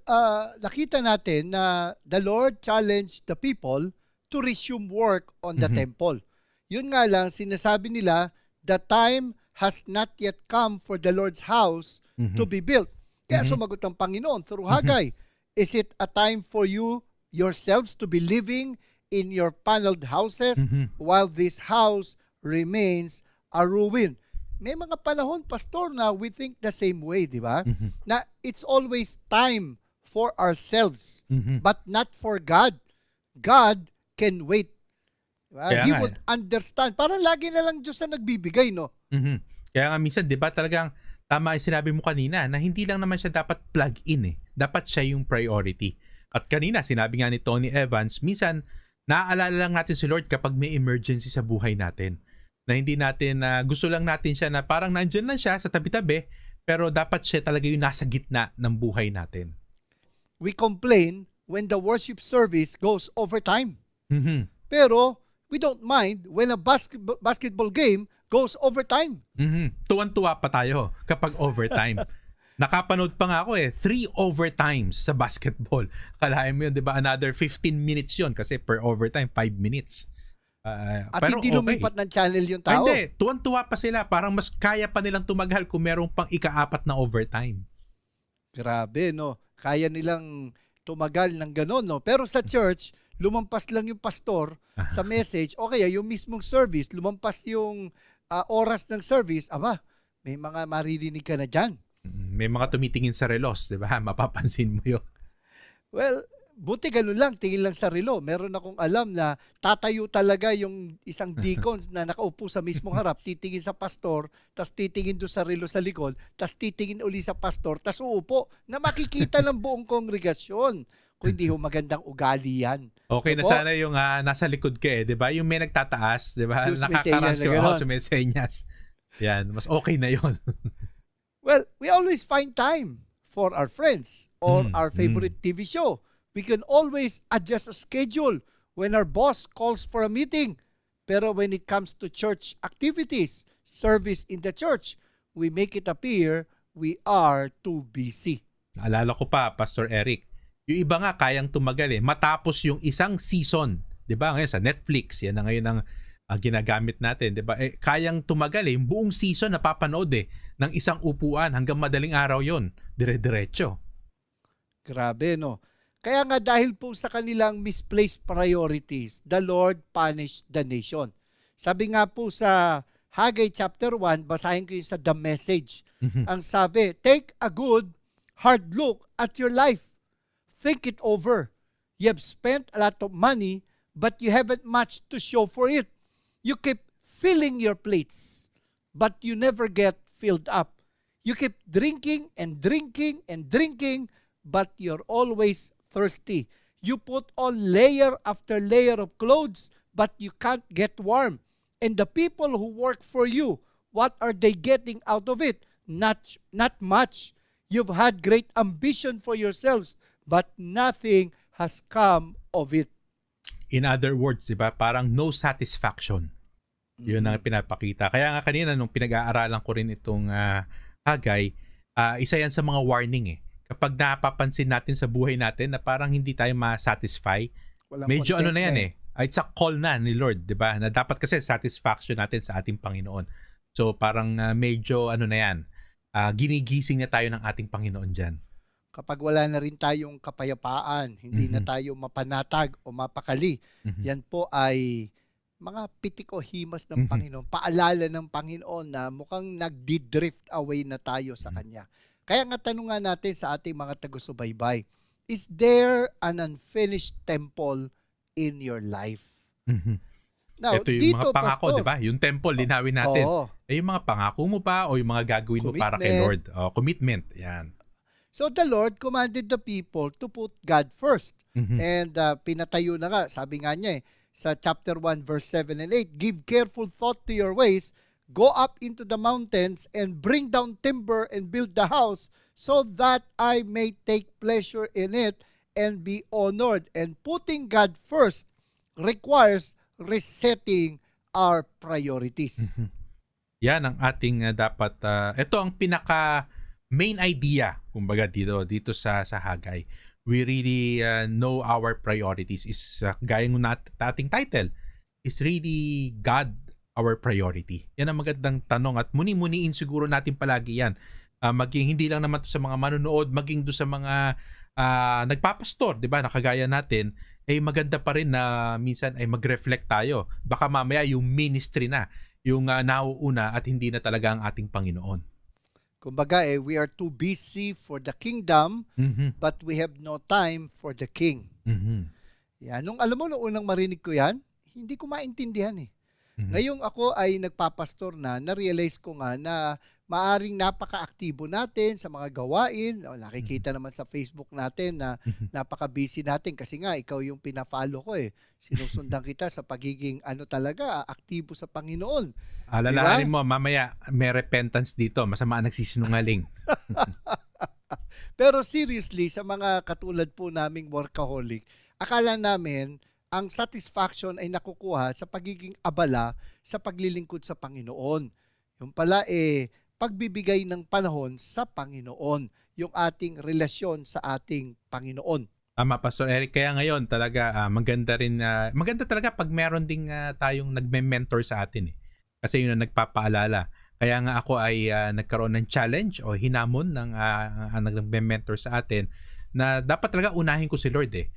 A: nakita natin na the Lord challenged the people to resume work on the temple. Yun nga lang, sinasabi nila, the time has not yet come for the Lord's house to be built. Kaya sumagot ang Panginoon through Haggai, is it a time for you yourselves to be living in your paneled houses while this house remains a ruin? May mga panahon, Pastor, na we think the same way, di ba? Na it's always time for ourselves, but not for God. God can wait. Diba? He would understand. Parang lagi na lang Diyos na nagbibigay, no?
B: Kaya nga minsan, di ba, talagang tama yung sinabi mo kanina na hindi lang naman siya dapat plug-in eh. Dapat siya yung priority. At kanina, sinabi nga ni Tony Evans, minsan, naaalala lang natin si Lord kapag may emergency sa buhay natin. Na hindi natin, gusto lang natin siya na parang nandyan lang siya sa tabi-tabi, pero dapat siya talaga yung nasa gitna ng buhay natin.
A: We complain when the worship service goes overtime. Pero we don't mind when a basketball game goes overtime.
B: Tuwan-tuwa pa tayo kapag overtime. Nakapanood pa nga ako 3 overtimes sa basketball. Kalahin mo yun, di ba? Another 15 minutes yun kasi per overtime, 5 minutes.
A: At
B: pero
A: hindi lumipat ng channel yung tao.
B: Hindi, tuwan-tuwa pa sila. Parang mas kaya pa nilang tumagal kung merong pang ika-4 na overtime.
A: Grabe, no? Kaya nilang tumagal ng gano'n, no? Pero sa church, lumampas lang yung pastor sa message, o kaya yung mismong service, lumampas yung oras ng service, may mga maririnig ka na dyan.
B: May mga tumitingin sa relos, di ba? Mapapansin mo yun.
A: Well, buti ganun lang, tingin lang sa relo. Meron akong alam na tatayo talaga yung isang deacon na nakaupo sa mismong harap, titingin sa pastor, tas titingin doon sa relo sa likod, tas titingin uli sa pastor, tas uupo na makikita ng buong kongregasyon. Kung hindi ho magandang ugali yan.
B: Okay na sana yung nasa likod ka di ba? Yung may nagtataas, di ba? Nakakaras ka sa mesenyas. Yan, mas okay na yun.
A: Well, we always find time for our friends or our favorite TV show. We can always adjust a schedule when our boss calls for a meeting. Pero when it comes to church activities, service in the church, we make it appear we are too busy.
B: Alala ko pa, Pastor Eric, yung iba nga kayang tumagal matapos yung isang season, 'di ba? Ngayon sa Netflix, yan na ngayon ang ginagamit natin, 'di ba? Kayang tumagal yung buong season na papanood ng isang upuan hanggang madaling araw 'yon, dire-diretso.
A: Grabe, no? Kaya nga dahil po sa kanilang misplaced priorities, the Lord punished the nation. Sabi nga po sa Haggai chapter 1, basahin ko yung sa The Message. Ang sabi, take a good, hard look at your life. Think it over. You have spent a lot of money, but you haven't much to show for it. You keep filling your plates, but you never get filled up. You keep drinking and drinking and drinking, but you're always thirsty. You put on layer after layer of clothes, but you can't get warm. And the people who work for you, what are they getting out of it? Not much. You've had great ambition for yourselves, but nothing has come of it.
B: In other words, diba, parang no satisfaction. Yun ang pinapakita. Kaya nga kanina nung pinag-aaralan ko rin itong Haggai, isa yan sa mga warning Kapag napapansin natin sa buhay natin na parang hindi tayo ma-satisfy, medyo ano na yan it's a call na ni Lord, diba? Na dapat kasi satisfaction natin sa ating Panginoon. So parang medyo ano na yan, ginigising na tayo ng ating Panginoon dyan.
A: Kapag wala na rin tayong kapayapaan, hindi na tayo mapanatag o mapakali, yan po ay mga pitik o himas ng Panginoon, paalala ng Panginoon na mukhang nagdi-drift away na tayo sa Kanya. Kaya nga tanungan natin sa ating mga taga-subaybay, is there an unfinished temple in your life? Now,
B: Ito yung
A: dito,
B: mga pangako,
A: Pastor,
B: di ba? Yung temple, linawin natin.
A: oo,
B: Yung mga pangako mo pa o yung mga gagawin mo para kay
A: Commitment.
B: Lord. Commitment, yan.
A: so the Lord commanded the people to put God first. And pinatayo na nga, sabi nga niya sa chapter 1 verse 7 and 8, give careful thought to your ways, go up into the mountains and bring down timber and build the house so that I may take pleasure in it and be honored. And putting God first requires resetting our priorities.
B: Yan ang ating dapat, ito ang pinaka main idea, kumbaga dito sa Hagay. We really know our priorities is, gaya ng ating title, is really God our priority. Yan ang magandang tanong at muni-muniin siguro natin palagi yan. Maging hindi lang naman to sa mga manonood, maging do sa mga nagpapastor, di ba, nakagaya natin, ay maganda pa rin na minsan ay mag-reflect tayo. Baka mamaya yung ministry na, yung nauuna at hindi na talaga ang ating Panginoon.
A: Kumbaga, we are too busy for the kingdom, but we have no time for the king. Yan. Alam mo, nung unang marinig ko yan, hindi ko maintindihan eh. Ngayong ako ay nagpapastor na-realize ko nga na maaring napaka-aktibo natin sa mga gawain. Nakikita naman sa Facebook natin na napaka-busy natin kasi nga ikaw yung pina-follow ko eh. Sinusundan kita sa pagiging talaga, aktibo sa Panginoon.
B: Alalahanin mo, mamaya may repentance dito. Masama ang nagsisinungaling.
A: Pero seriously, sa mga katulad po naming workaholic, akala namin ang satisfaction ay nakukuha sa pagiging abala sa paglilingkod sa Panginoon. Yung pala pagbibigay ng panahon sa Panginoon, yung ating relasyon sa ating Panginoon.
B: Tama, Pastor Eric. Kaya ngayon talaga maganda rin, maganda talaga pag meron ding tayong nagme-mentor sa atin eh. Kasi yun ang nagpapaalala. Kaya nga ako ay nagkaroon ng challenge o hinamon ng nagme-mentor sa atin na dapat talaga unahin ko si Lord eh.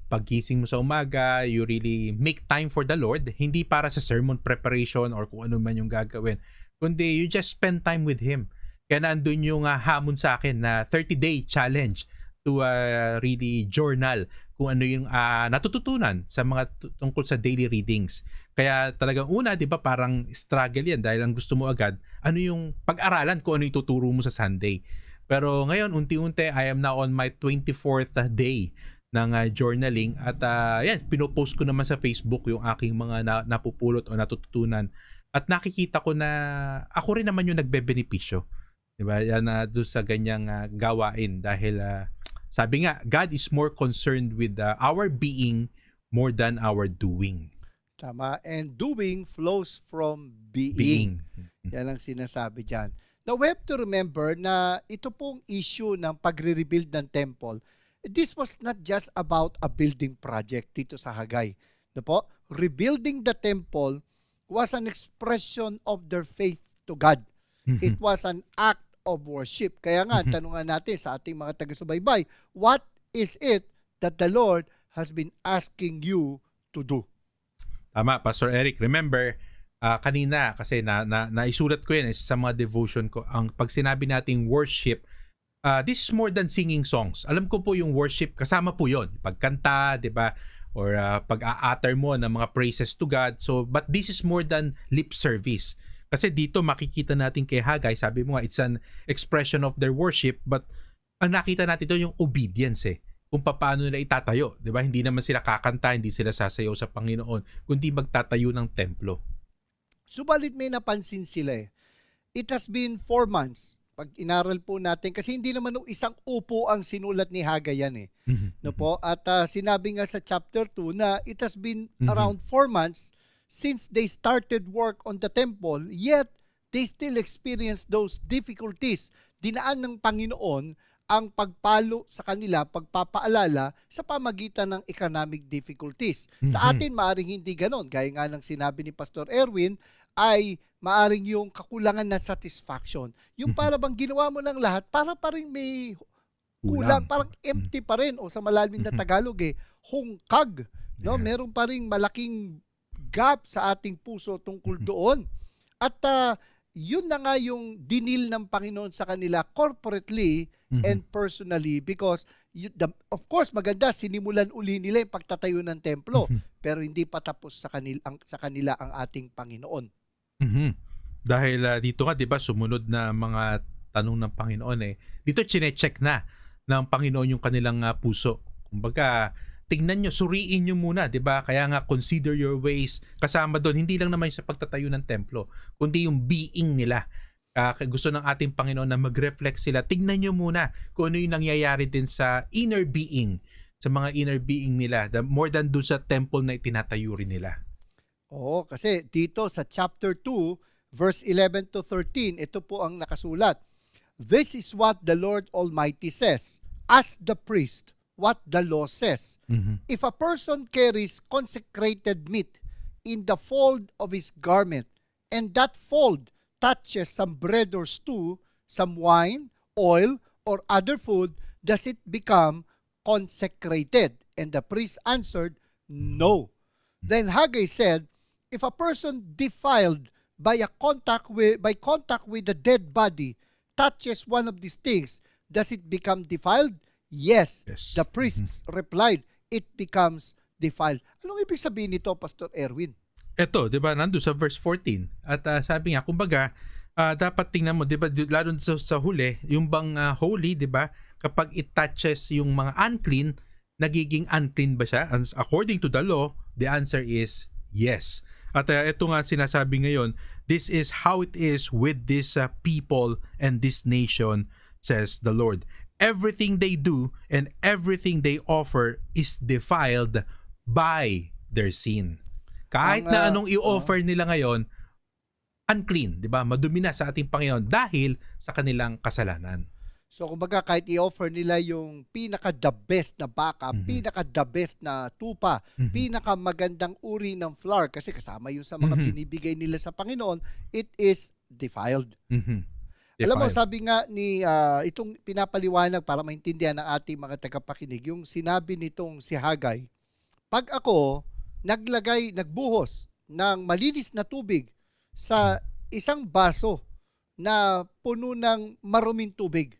B: Paggising mo sa umaga, you really make time for the Lord, hindi para sa sermon preparation or kung ano man yung gagawin, kundi you just spend time with Him. Kaya nandun yung hamon sa akin na 30-day challenge to really journal kung ano yung natututunan sa mga tungkol sa daily readings. Kaya talagang una, di ba, parang struggle yan dahil ang gusto mo agad, ano yung pag-aralan kung ano yung tuturo mo sa Sunday. Pero ngayon, unti-unti, I am now on my 24th day ng journaling at yan, pinopost ko naman sa Facebook yung aking mga napupulot o natututunan at nakikita ko na ako rin naman yung nagbebenepisyo, diba, yan doon sa ganyang gawain dahil sabi nga, God is more concerned with our being more than our doing.
A: Tama, and doing flows from being. Yan ang sinasabi dyan. Now, we have to remember na ito pong issue ng pagre-rebuild ng temple, this was not just about a building project dito sa Hagay. No po? Rebuilding the temple was an expression of their faith to God. It was an act of worship. Kaya nga, tanungan natin sa ating mga taga-subaybay, what is it that the Lord has been asking you to do?
B: Tama, Pastor Eric. Remember, kanina, kasi naisulat ko yan sa mga devotion ko, ang pag sinabi nating worship, this is more than singing songs. Alam ko po yung worship, kasama po yon, pagkanta, di ba? Or pag-a-utter mo ng mga praises to God. So, but this is more than lip service. Kasi dito makikita natin kay Hagay, sabi mo nga, it's an expression of their worship, but ang nakita natin doon yung obedience eh. Kung paano nila itatayo. Di ba? Hindi naman sila kakanta, hindi sila sasayaw sa Panginoon, kundi magtatayo ng templo.
A: Subalit may napansin sila eh. It has been 4 months. Pag inaral po natin, kasi hindi naman isang upo ang sinulat ni Hagay yan eh. No po? At sinabi nga sa chapter 2 na it has been around 4 months since they started work on the temple, yet they still experience those difficulties. Dinaan ng Panginoon ang pagpalo sa kanila, pagpapaalala sa pamagitan ng economic difficulties. Sa atin, maaaring hindi ganon. Gaya nga ng sinabi ni Pastor Erwin, ay maaring yung kakulangan ng satisfaction. Yung para bang ginawa mo ng lahat, para pa rin may kulang, parang empty pa rin, o sa malalim na Tagalog hungkag. No?
B: Yeah.
A: Meron pa rin malaking gap sa ating puso tungkol doon. At yun na nga yung dinil ng Panginoon sa kanila corporately and personally, because of course maganda, sinimulan uli nila yung pagtatayo ng templo, pero hindi pa tapos sa kanila ang ating Panginoon.
B: Dahil dito nga, 'di ba, sumunod na mga tanong ng Panginoon dito chine-check na ng Panginoon yung kanilang puso. Kumbaga, tingnan nyo, suriin nyo muna, 'di ba? Kaya nga, consider your ways. Kasama doon, hindi lang naman sa pagtatayo ng templo, kundi yung being nila. Gusto ng ating Panginoon na mag-reflect sila. Tingnan nyo muna kung ano yung nangyayari din sa inner being, sa mga inner being nila, more than doon sa temple na itinatayo rin nila.
A: Oo, kasi dito sa chapter 2, verse 11 to 13, ito po ang nakasulat. This is what the Lord Almighty says, as the priest, what the law says. If a person carries consecrated meat in the fold of his garment, and that fold touches some bread or stew, some wine, oil, or other food, does it become consecrated? And the priest answered, no. Then Haggai said, if a person defiled by contact with the dead body touches one of these things, does it become defiled? Yes. The priests replied, it becomes defiled. Anong ibig sabihin nito, Pastor Erwin?
B: Ito, 'di ba, nando sa verse 14. At sabi nga, kumbaga, dapat tingnan mo, 'di ba, lalo sa huli, yung bang holy, 'di ba? Kapag it touches yung mga unclean, nagiging unclean ba siya? And according to the law, the answer is yes. At ito nga sinasabi ngayon, this is how it is with this people and this nation, says the Lord. Everything they do and everything they offer is defiled by their sin. Kahit na anong i-offer nila ngayon, unclean, 'di ba? Madumi na sa ating Panginoon dahil sa kanilang kasalanan.
A: So kumbaga, kahit i-offer nila yung pinaka-the best na baka, pinaka-the best na tupa, pinaka-magandang uri ng flour, kasi kasama yun sa mga binibigay nila sa Panginoon, it is defiled. Alam mo, sabi nga ni, itong pinapaliwanag para maintindihan ng ating mga tagapakinig, yung sinabi nitong si Haggai, pag ako nagbuhos ng malinis na tubig sa isang baso na puno ng maruming tubig,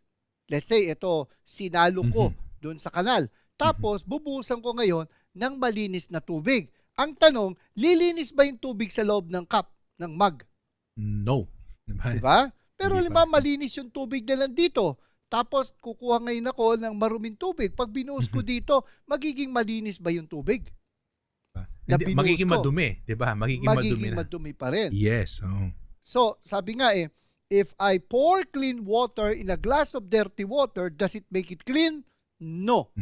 A: let's say, ito, sinalo ko doon sa kanal. Tapos, bubuhusan ko ngayon ng malinis na tubig. Ang tanong, lilinis ba yung tubig sa loob ng cup, ng mug?
B: No.
A: Diba? Pero halimbawa, malinis yung tubig na nandito. Tapos, kukuha ngayon ako ng maruming tubig. Pag binuhos ko dito, magiging malinis ba yung tubig?
B: Magiging madumi, diba? Magiging
A: madumi pa rin.
B: Yes.
A: So, sabi nga if I pour clean water in a glass of dirty water, does it make it clean? No.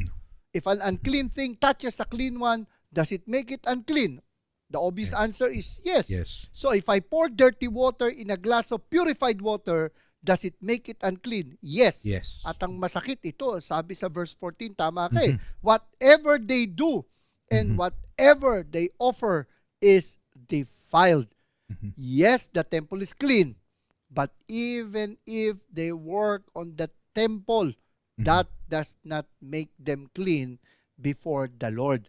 A: If an unclean thing touches a clean one, does it make it unclean? The obvious answer is yes. So if I pour dirty water in a glass of purified water, does it make it unclean? Yes. At ang masakit ito, sabi sa verse 14, tama ka whatever they do and whatever they offer is defiled. Yes, the temple is clean. But even if they work on the temple, that does not make them clean before the Lord.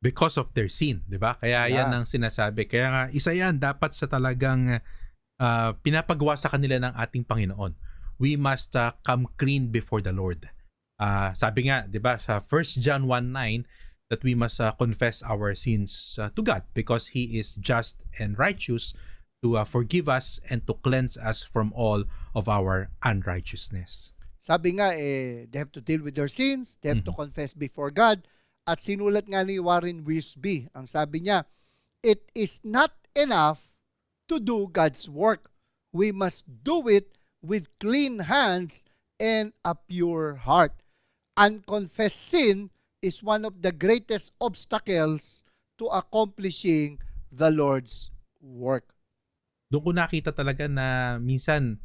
B: Because of their sin, di ba? Kaya yan ang sinasabi. Kaya nga, isa yan dapat sa talagang pinapagawa sa kanila ng ating Panginoon. We must come clean before the Lord. Sabi nga, di ba, sa 1 John 1:9, that we must confess our sins to God because He is just and righteous to forgive us and to cleanse us from all of our unrighteousness.
A: Sabi nga, they have to deal with their sins, they have to confess before God. At sinulat nga ni Warren Wiersbe, ang sabi niya, it is not enough to do God's work. We must do it with clean hands and a pure heart. Unconfessed sin is one of the greatest obstacles to accomplishing the Lord's work.
B: Doon ko nakita talaga na minsan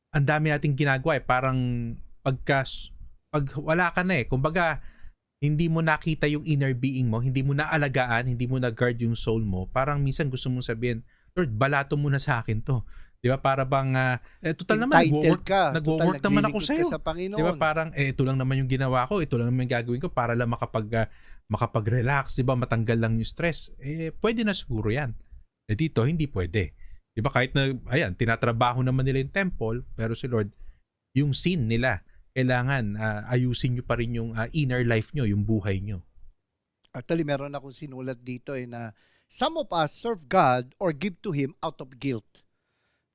B: ang dami nating ginagawa parang pag wala ka na kumbaga hindi mo nakita yung inner being mo, hindi mo naalagaan, hindi mo na-guard yung soul mo, parang minsan gusto mong sabihin, Lord, balato mo na sa akin to. 'Di ba? Para bang total naman
A: Entitled ka.
B: nagwo-work
A: Total,
B: naman ako
A: naglilingkod
B: sa
A: ka
B: iyo.
A: sa
B: 'Di ba?
A: Panginoon.
B: Parang ito lang naman yung ginawa ko, ito lang naman yung gagawin ko para lang makapag-relax, 'di ba? Matanggal lang yung stress. Pwede na siguro 'yan. Dito hindi pwede. 'Di ba? Kahit na ayan, tinatrabaho naman nila yung temple, pero si Lord, yung sin nila, kailangan ayusin nyo pa rin yung inner life nyo, yung buhay nyo.
A: Actually, meron akong sinulat dito na some of us serve God or give to Him out of guilt.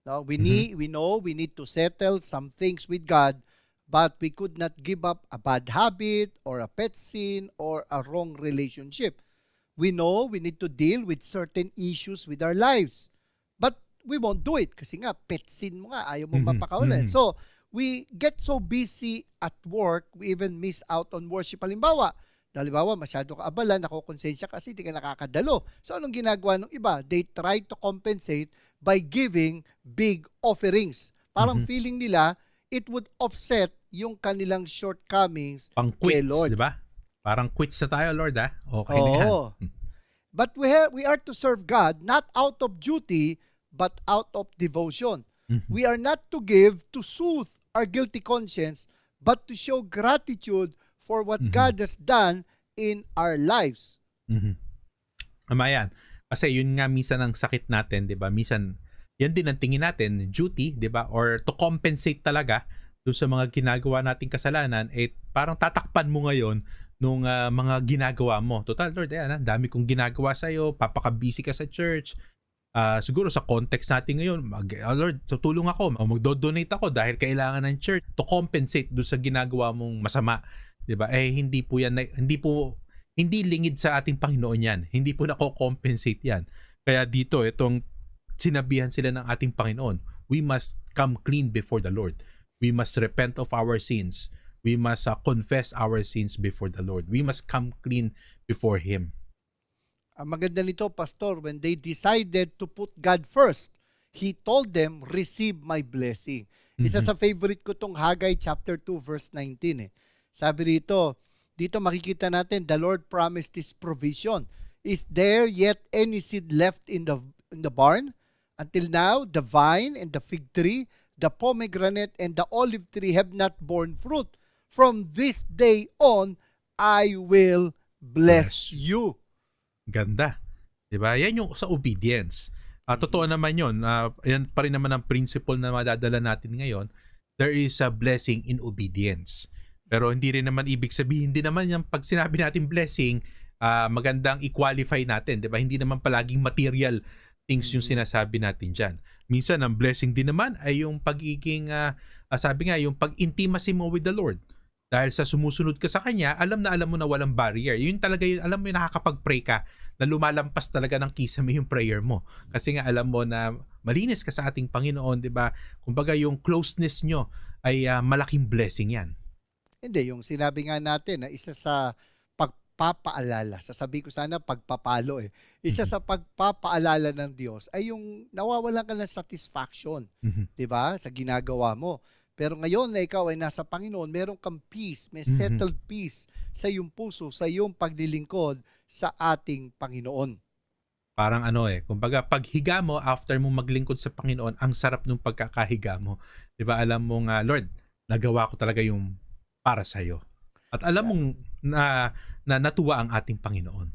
A: No, we know we need to settle some things with God, but we could not give up a bad habit or a pet sin or a wrong relationship. We know we need to deal with certain issues with our lives, but we won't do it kasi nga pet sin mo nga, ayaw mo mapakawalan. So we get so busy at work, we even miss out on worship. Halimbawa, masyado ka abala, nakokonsensya kasi hindi ka nakakadalo. So anong ginagawa ng iba? They try to compensate by giving big offerings. Parang feeling nila, it would offset yung kanilang shortcomings
B: pang
A: kay
B: quits,
A: Lord.
B: di ba? Parang quits na tayo, Lord, Okay na yan.
A: But we are to serve God not out of duty, but out of devotion. We are not to give to soothe our guilty conscience, but to show gratitude for what God has done in our lives.
B: Tama yan. Kasi yun nga minsan ang sakit natin, 'di ba? Minsan yan din ang tingin natin, duty, 'di ba? Or to compensate talaga doon sa mga ginagawa nating kasalanan, parang tatakpan mo ngayon nung mga ginagawa mo. Total, Lord, dami kong ginagawa sa iyo, papaka-busy ka sa church. Siguro sa context natin ngayon, Lord, tutulong ako, magdo-donate ako dahil kailangan ng church to compensate doon sa ginagawa mong masama, 'di ba? Hindi po yan, hindi lingid sa ating Panginoon yan. Hindi po nako-compensate yan. Kaya dito, itong sinabihan sila ng ating Panginoon, we must come clean before the Lord. We must repent of our sins. We must confess our sins before the Lord. We must come clean before Him.
A: Ang maganda nito, Pastor, when they decided to put God first, He told them, receive my blessing. Isa sa favorite ko tong Haggai chapter 2 verse 19. Sabi dito makikita natin, the Lord promised His provision. Is there yet any seed left in the barn? Until now, the vine and the fig tree, the pomegranate and the olive tree have not borne fruit. From this day on, I will bless you.
B: Ganda. 'Di ba? Yan yung sa obedience. Totoo naman 'yon. Yan pa rin naman ang principle na madadala natin ngayon. There is a blessing in obedience. Pero hindi rin naman ibig sabihin din naman yung pag sinabi natin blessing, magandang i-qualify natin, 'di ba? Hindi naman palaging material things yung sinasabi natin diyan. Minsan ang blessing din naman ay yung pagiging sabi nga yung pag-intimacy mo with the Lord. Dahil sa sumusunod ka sa Kanya, alam mo na walang barrier. Yun talaga yun, alam mo yung nakakapag-pray ka na lumalampas talaga ng kisame yung prayer mo. Kasi nga alam mo na malinis ka sa ating Panginoon, di ba? Kumbaga yung closeness nyo ay malaking blessing yan.
A: Hindi, yung sinabi nga natin na isa sa pagpapaalala, sasabi ko sana pagpapalo Isa sa pagpapaalala ng Diyos ay yung nawawalan ka ng satisfaction, di ba? Sa ginagawa mo. Pero ngayon na ikaw ay nasa Panginoon, meron kang peace, may settled peace sa iyong puso, sa iyong paglilingkod sa ating Panginoon.
B: Parang kumbaga paghiga mo after mo maglingkod sa Panginoon, ang sarap nung pagkakahiga mo. 'Di ba? Alam mo nga, Lord, nagawa ko talaga yung para sa iyo. At alam mong na natuwa ang ating Panginoon.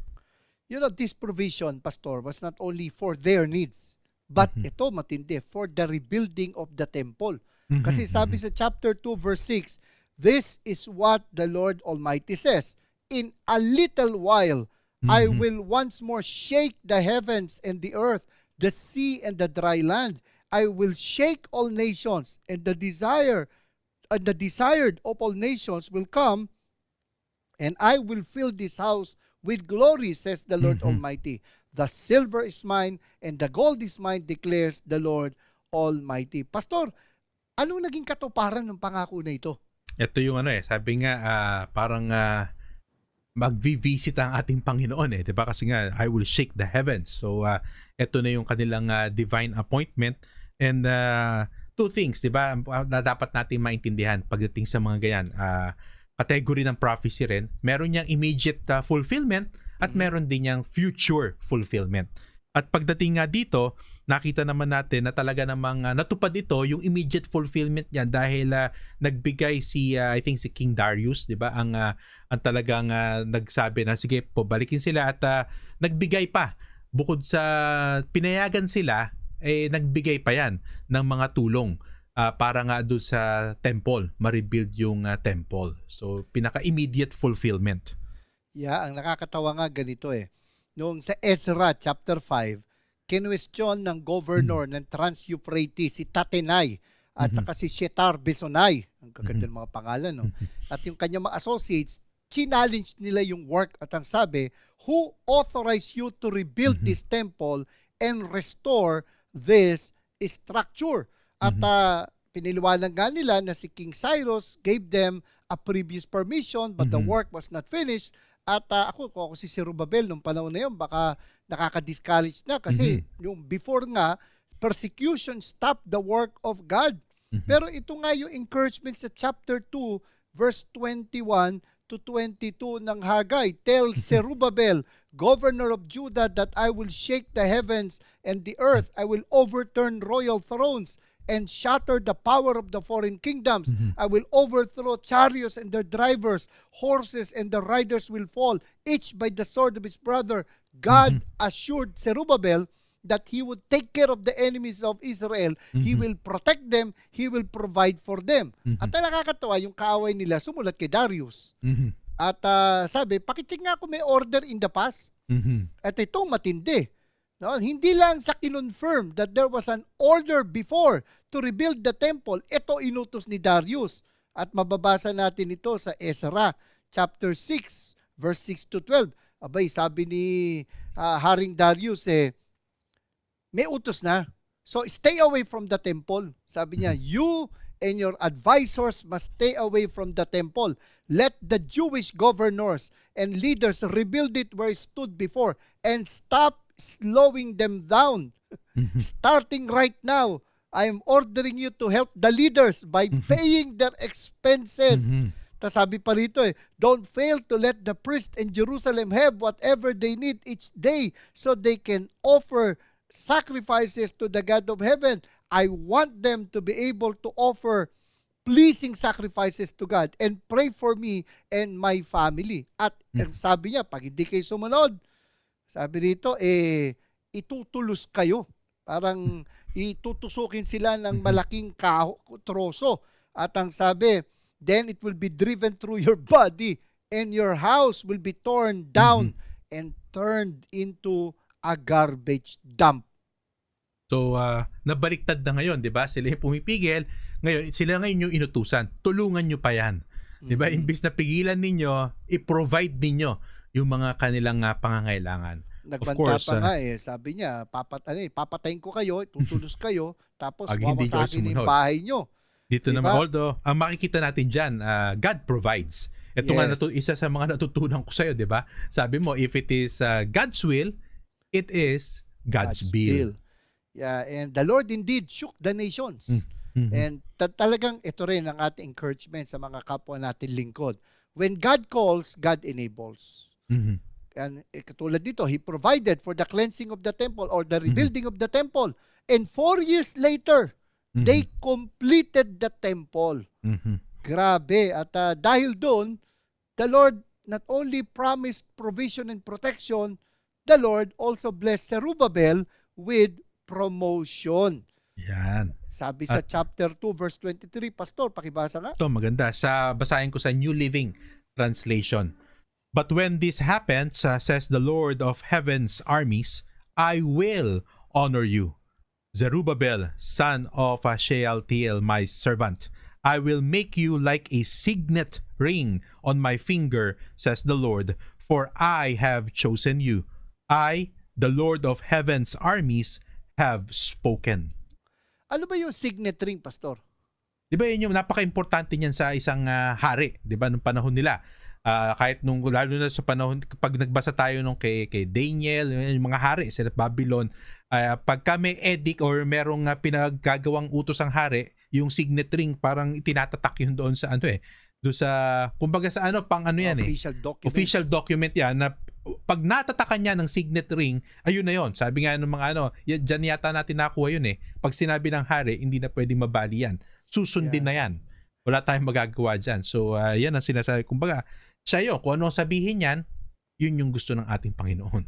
A: You know, this provision, Pastor, was not only for their needs, but ito matindi, for the rebuilding of the temple. Kasi sabi sa chapter 2 verse 6, this is what the Lord Almighty says, in a little while, I will once more shake the heavens and the earth, the sea and the dry land. I will shake all nations, and the desired of all nations will come, and I will fill this house with glory, says the Lord Almighty. The silver is mine, and the gold is mine, declares the Lord Almighty. Pastor, ano naging katuparan ng pangako na ito?
B: Ito yung sabi nga parang magvi-visit ang ating Panginoon 'di ba? Kasi nga I will shake the heavens. So ito na yung kanilang divine appointment, and two things, 'di ba? Na dapat natin maintindihan pagdating sa mga ganyan. Category ng prophecy rin. Meron niyang immediate fulfillment at meron din niyang future fulfillment. At pagdating nga dito, nakita naman natin na talaga namang natupad ito yung immediate fulfillment niya dahil nagbigay I think si King Darius, 'di ba? Ang talagang nagsabi na sige, pabalikin sila at nagbigay pa. Bukod sa pinayagan sila, nagbigay pa yan ng mga tulong para nga doon sa temple, ma-rebuild yung temple. So pinaka-immediate fulfillment.
A: Yeah, ang nakakatawa nga ganito Noong sa Ezra chapter 5, kinwestiyon ng governor ng Trans-Euphrates si Tatenai at saka si Shethar-Besonai, ang kaganda ng mga pangalan, no? At yung kanyang mga associates, challenge nila yung work at ang sabi, who authorized you to rebuild this temple and restore this structure? At piniliwanag nga nila na si King Cyrus gave them a previous permission but the work was not finished. At kung ako si Zerubbabel nung panahon na yun, baka nakaka-discourage na kasi yung before nga, persecution stopped the work of God. Pero ito nga yung encouragement sa chapter 2, verse 21 to 22 ng Haggai. Tell Zerubbabel, governor of Judah, that I will shake the heavens and the earth. I will overturn royal thrones and shatter the power of the foreign kingdoms. I will overthrow chariots and their drivers, horses and the riders will fall, each by the sword of his brother. God assured Zerubbabel that he would take care of the enemies of Israel. He will protect them. He will provide for them. At nakakatawa, yung kaaway nila sumulat kay Darius. At sabi, pakicheck nga kung may order in the past. At ito matindi. No, hindi lang sa kinonfirm that there was an order before to rebuild the temple. Ito inutos ni Darius. At mababasa natin ito sa Ezra chapter 6 verse 6 to 12. Abay, sabi ni Haring Darius may utos na. So stay away from the temple. Sabi niya, you and your advisors must stay away from the temple. Let the Jewish governors and leaders rebuild it where it stood before and stop slowing them down. Starting right now, I am ordering you to help the leaders by paying their expenses. Tas sabi pa rito don't fail to let the priest in Jerusalem have whatever they need each day so they can offer sacrifices to the God of heaven. I want them to be able to offer pleasing sacrifices to God and pray for me and my family. At sabi niya, pag hindi kayo sumunod, sabi rito, itutulos kayo. Parang itutusukin sila ng malaking troso. At ang sabi, then it will be driven through your body and your house will be torn down and turned into a garbage dump.
B: So, nabaliktad na ngayon, di ba? Sila yung pumipigil. Ngayon, sila ngayon yung inutusan. Tulungan nyo pa yan. Di ba? Imbis na pigilan ninyo, i-provide ninyo yung mga kanilang pangangailangan.
A: Nagbanta pa nga sabi niya, papatayin ko kayo, tutulos kayo, tapos wawasakin yung bahay nyo.
B: Dito diba? Naman, although, ang makikita natin dyan, God provides. Ito nga isa sa mga natutunan ko sa'yo, di ba? Sabi mo, if it is God's will, it is God's bill.
A: Yeah, and the Lord indeed shook the nations. And talagang ito rin ang ating encouragement sa mga kapwa natin lingkod. When God calls, God enables. And katulad dito, He provided for the cleansing of the temple or the rebuilding of the temple. And 4 years later, they completed the temple. Grabe. At dahil doon, the Lord not only promised provision and protection, the Lord also blessed Zerubbabel with promotion.
B: Yan.
A: Sabi sa chapter 2 verse 23, Pastor, pakibasa nga.
B: Ito maganda. Basahin ko sa New Living Translation. But when this happens, says the Lord of Heaven's armies, I will honor you, Zerubbabel, son of Shealtiel, my servant. I will make you like a signet ring on my finger, says the Lord, for I have chosen you. I, the Lord of Heaven's armies, have spoken.
A: Ano ba yung signet ring, Pastor?
B: Di ba yun yung napaka-importante niyan sa isang hari, di ba, nung panahon nila. Kahit lalo na sa panahon, pag nagbasa tayo nung kay Daniel, yung mga hari sa Babylon, pagka may edict or merong pinagagawang utos ang hari, yung signet ring parang itinatatak yun doon sa doon sa kumbaga sa pang yan
A: official document.
B: Official document yan na pag natatakan niya ng signet ring, ayun na yon. Sabi nga ng mga dyan yata natin nakuha yun eh. Pag sinabi ng hari, hindi na pwedeng mabali yan. Susundin
A: Yeah.
B: na yan. Wala tayong magagawa dyan. So, yan ang sinasabi. Kumbaga, siya yun. Kung ano ang sabihin yan, yun yung gusto ng ating Panginoon.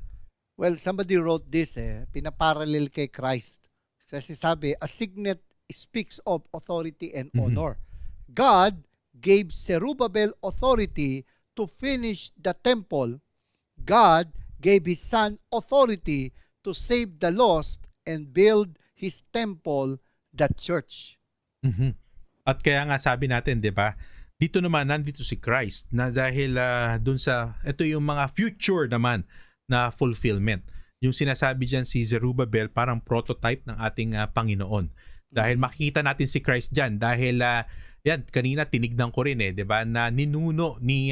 A: Well, somebody wrote this pinaparallel kay Christ. Kasi sabi, a signet speaks of authority and honor. God gave Zerubbabel authority to finish the temple. God gave His Son authority to save the lost and build His temple, the church.
B: Mhm. At kaya nga sabi natin, 'di ba? Dito naman nandito si Christ na dahil dun sa ito yung mga future naman na fulfillment. Yung sinasabi diyan si Zerubbabel parang prototype ng ating Panginoon. Dahil makikita natin si Christ diyan dahil yan kanina tinignan ko rin 'di ba na ninuno ni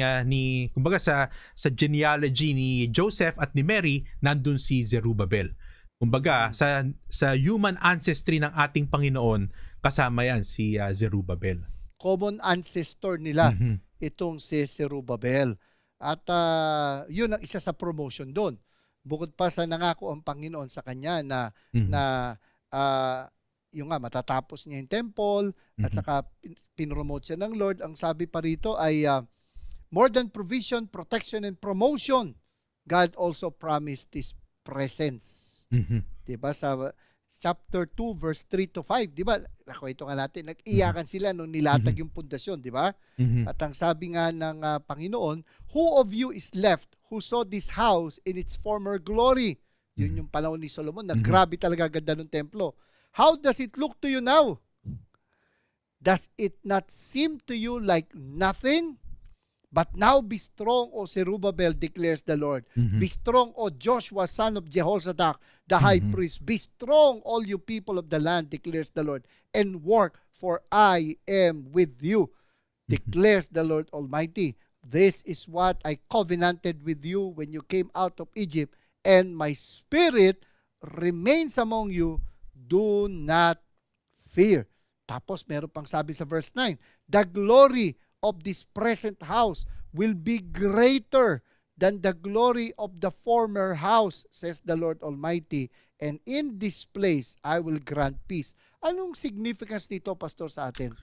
B: kumbaga sa genealogy ni Joseph at ni Mary nandun si Zerubbabel. Kumbaga sa human ancestry ng ating Panginoon kasama yan si Zerubbabel.
A: Common ancestor nila,
B: Mhm.
A: itong si Zerubbabel. At yun ang isa sa promotion doon. Bukod pa sa nangako ang Panginoon sa kanya na
B: Mhm.
A: yung nga matatapos niya yung temple at
B: Mhm.
A: saka pinromote siya ng Lord. Ang sabi pa rito ay more than provision, protection, and promotion, God also promised His presence.
B: Mhm.
A: Diba sa chapter 2 verse 3 to 5, diba? Nakwento nga natin, nag-iyakan sila nung nilatag yung pundasyon, diba?
B: Mhm.
A: At ang sabi nga ng Panginoon, who of you is left who saw this house in its former glory? Yun yung panahon ni Solomon na grabe talaga ganda ng templo. How does it look to you now? Does it not seem to you like nothing? But now be strong, O Zerubbabel, declares the Lord.
B: Mhm.
A: Be strong, O Joshua, son of Jehozadak, the high priest. Be strong, all you people of the land, declares the Lord, and work, for I am with you, declares the Lord Almighty. This is what I covenanted with you when you came out of Egypt, and my spirit remains among you. Do not fear. Tapos meron pang sabi sa verse 9, the glory of this present house will be greater than the glory of the former house, says the Lord Almighty. And in this place, I will grant peace. Anong significance nito, Pastor, sa atin?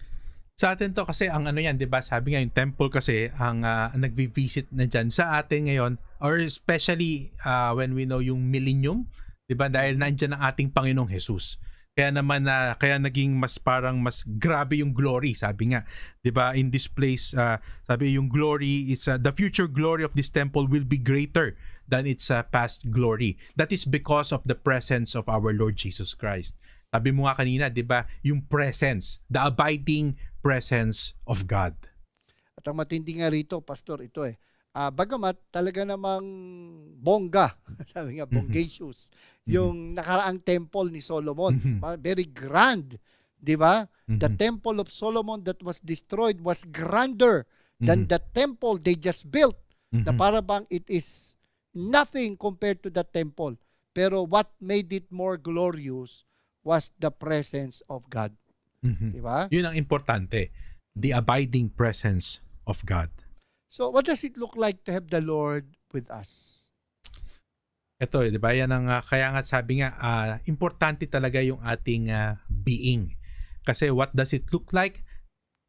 B: Sa atin to kasi ang yan, 'di ba? Sabi nga yung temple kasi ang nagvi-visit na diyan sa atin ngayon, or especially when we know yung millennium, 'di ba? Dahil nandiyan ang ating Panginoong Jesus. Kaya naman kaya naging mas parang mas grabe yung glory, sabi nga, 'di ba? In this place, sabi yung glory is the future glory of this temple will be greater than its past glory. That is because of the presence of our Lord Jesus Christ. Sabi mo nga kanina, 'di ba? Yung presence, the abiding presence of God.
A: At ang matindi nga rito, Pastor, ito bagamat talaga namang bongga, sabi nga, bongacious, yung nakaraang temple ni Solomon. Very grand, di ba? The temple of Solomon that was destroyed was grander than the temple they just built. Na para bang it is nothing compared to the temple. Pero what made it more glorious was the presence of God. Di ba?
B: Yun ang importante, the abiding presence of God.
A: So, what does it look like to have the Lord with us?
B: Ito, 'di ba? Yan ang kaya nga sabi nga importante talaga yung ating being. Kasi what does it look like?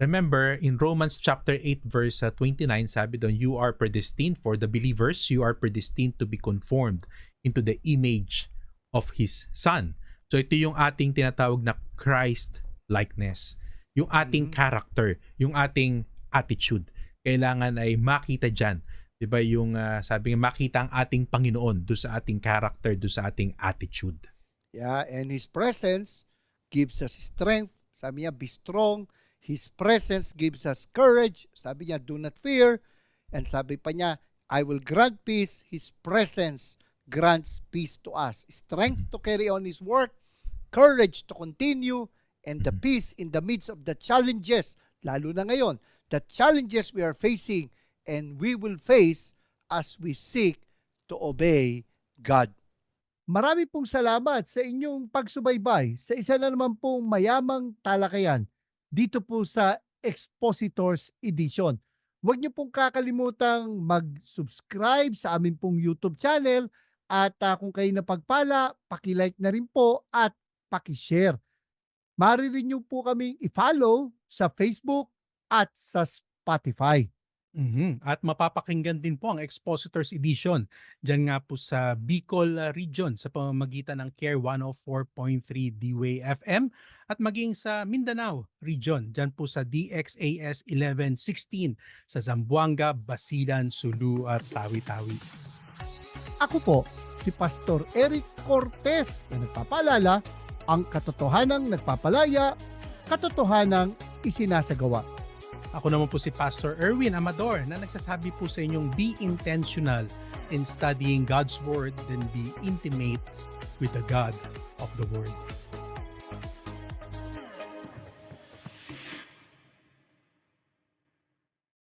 B: Remember in Romans chapter 8 verse 29, sabi doon, you are predestined for the believers, you are predestined to be conformed into the image of His Son. So ito yung ating tinatawag na Christ likeness. Yung ating character, yung ating attitude. Kailangan ay makita dyan. Diba yung sabi nga, makita ang ating Panginoon do sa ating character, do sa ating attitude.
A: Yeah, and His presence gives us strength. Sabi niya, be strong. His presence gives us courage. Sabi niya, do not fear. And sabi pa niya, I will grant peace. His presence grants peace to us. Strength to carry on His work, courage to continue, and the peace in the midst of the challenges, lalo na ngayon, the challenges we are facing and we will face as we seek to obey God. Marami pong salamat sa inyong pagsubaybay sa isa na naman pong mayamang talakayan dito po sa Expositors Edition. Huwag niyo pong kakalimutang mag-subscribe sa amin pong YouTube channel at kung kayo napagpala, paki-like na rin po at paki-share. Maaari rin niyo po kaming i-follow sa Facebook at sa Spotify.
B: At mapapakinggan din po ang Expositors Edition dyan nga po sa Bicol Region sa pamamagitan ng Care 104.3 D-Way FM at maging sa Mindanao Region dyan po sa DXAS 1116 sa Zamboanga, Basilan, Sulu at Tawi-Tawi.
A: Ako po, si Pastor Eric Cortez na nagpapaalala, ang katotohanang nagpapalaya, katotohanang isinasagawa.
B: Ako naman po si Pastor Erwin Amador na nagsasabi po sa inyong be intentional in studying God's Word and be intimate with the God of the Word.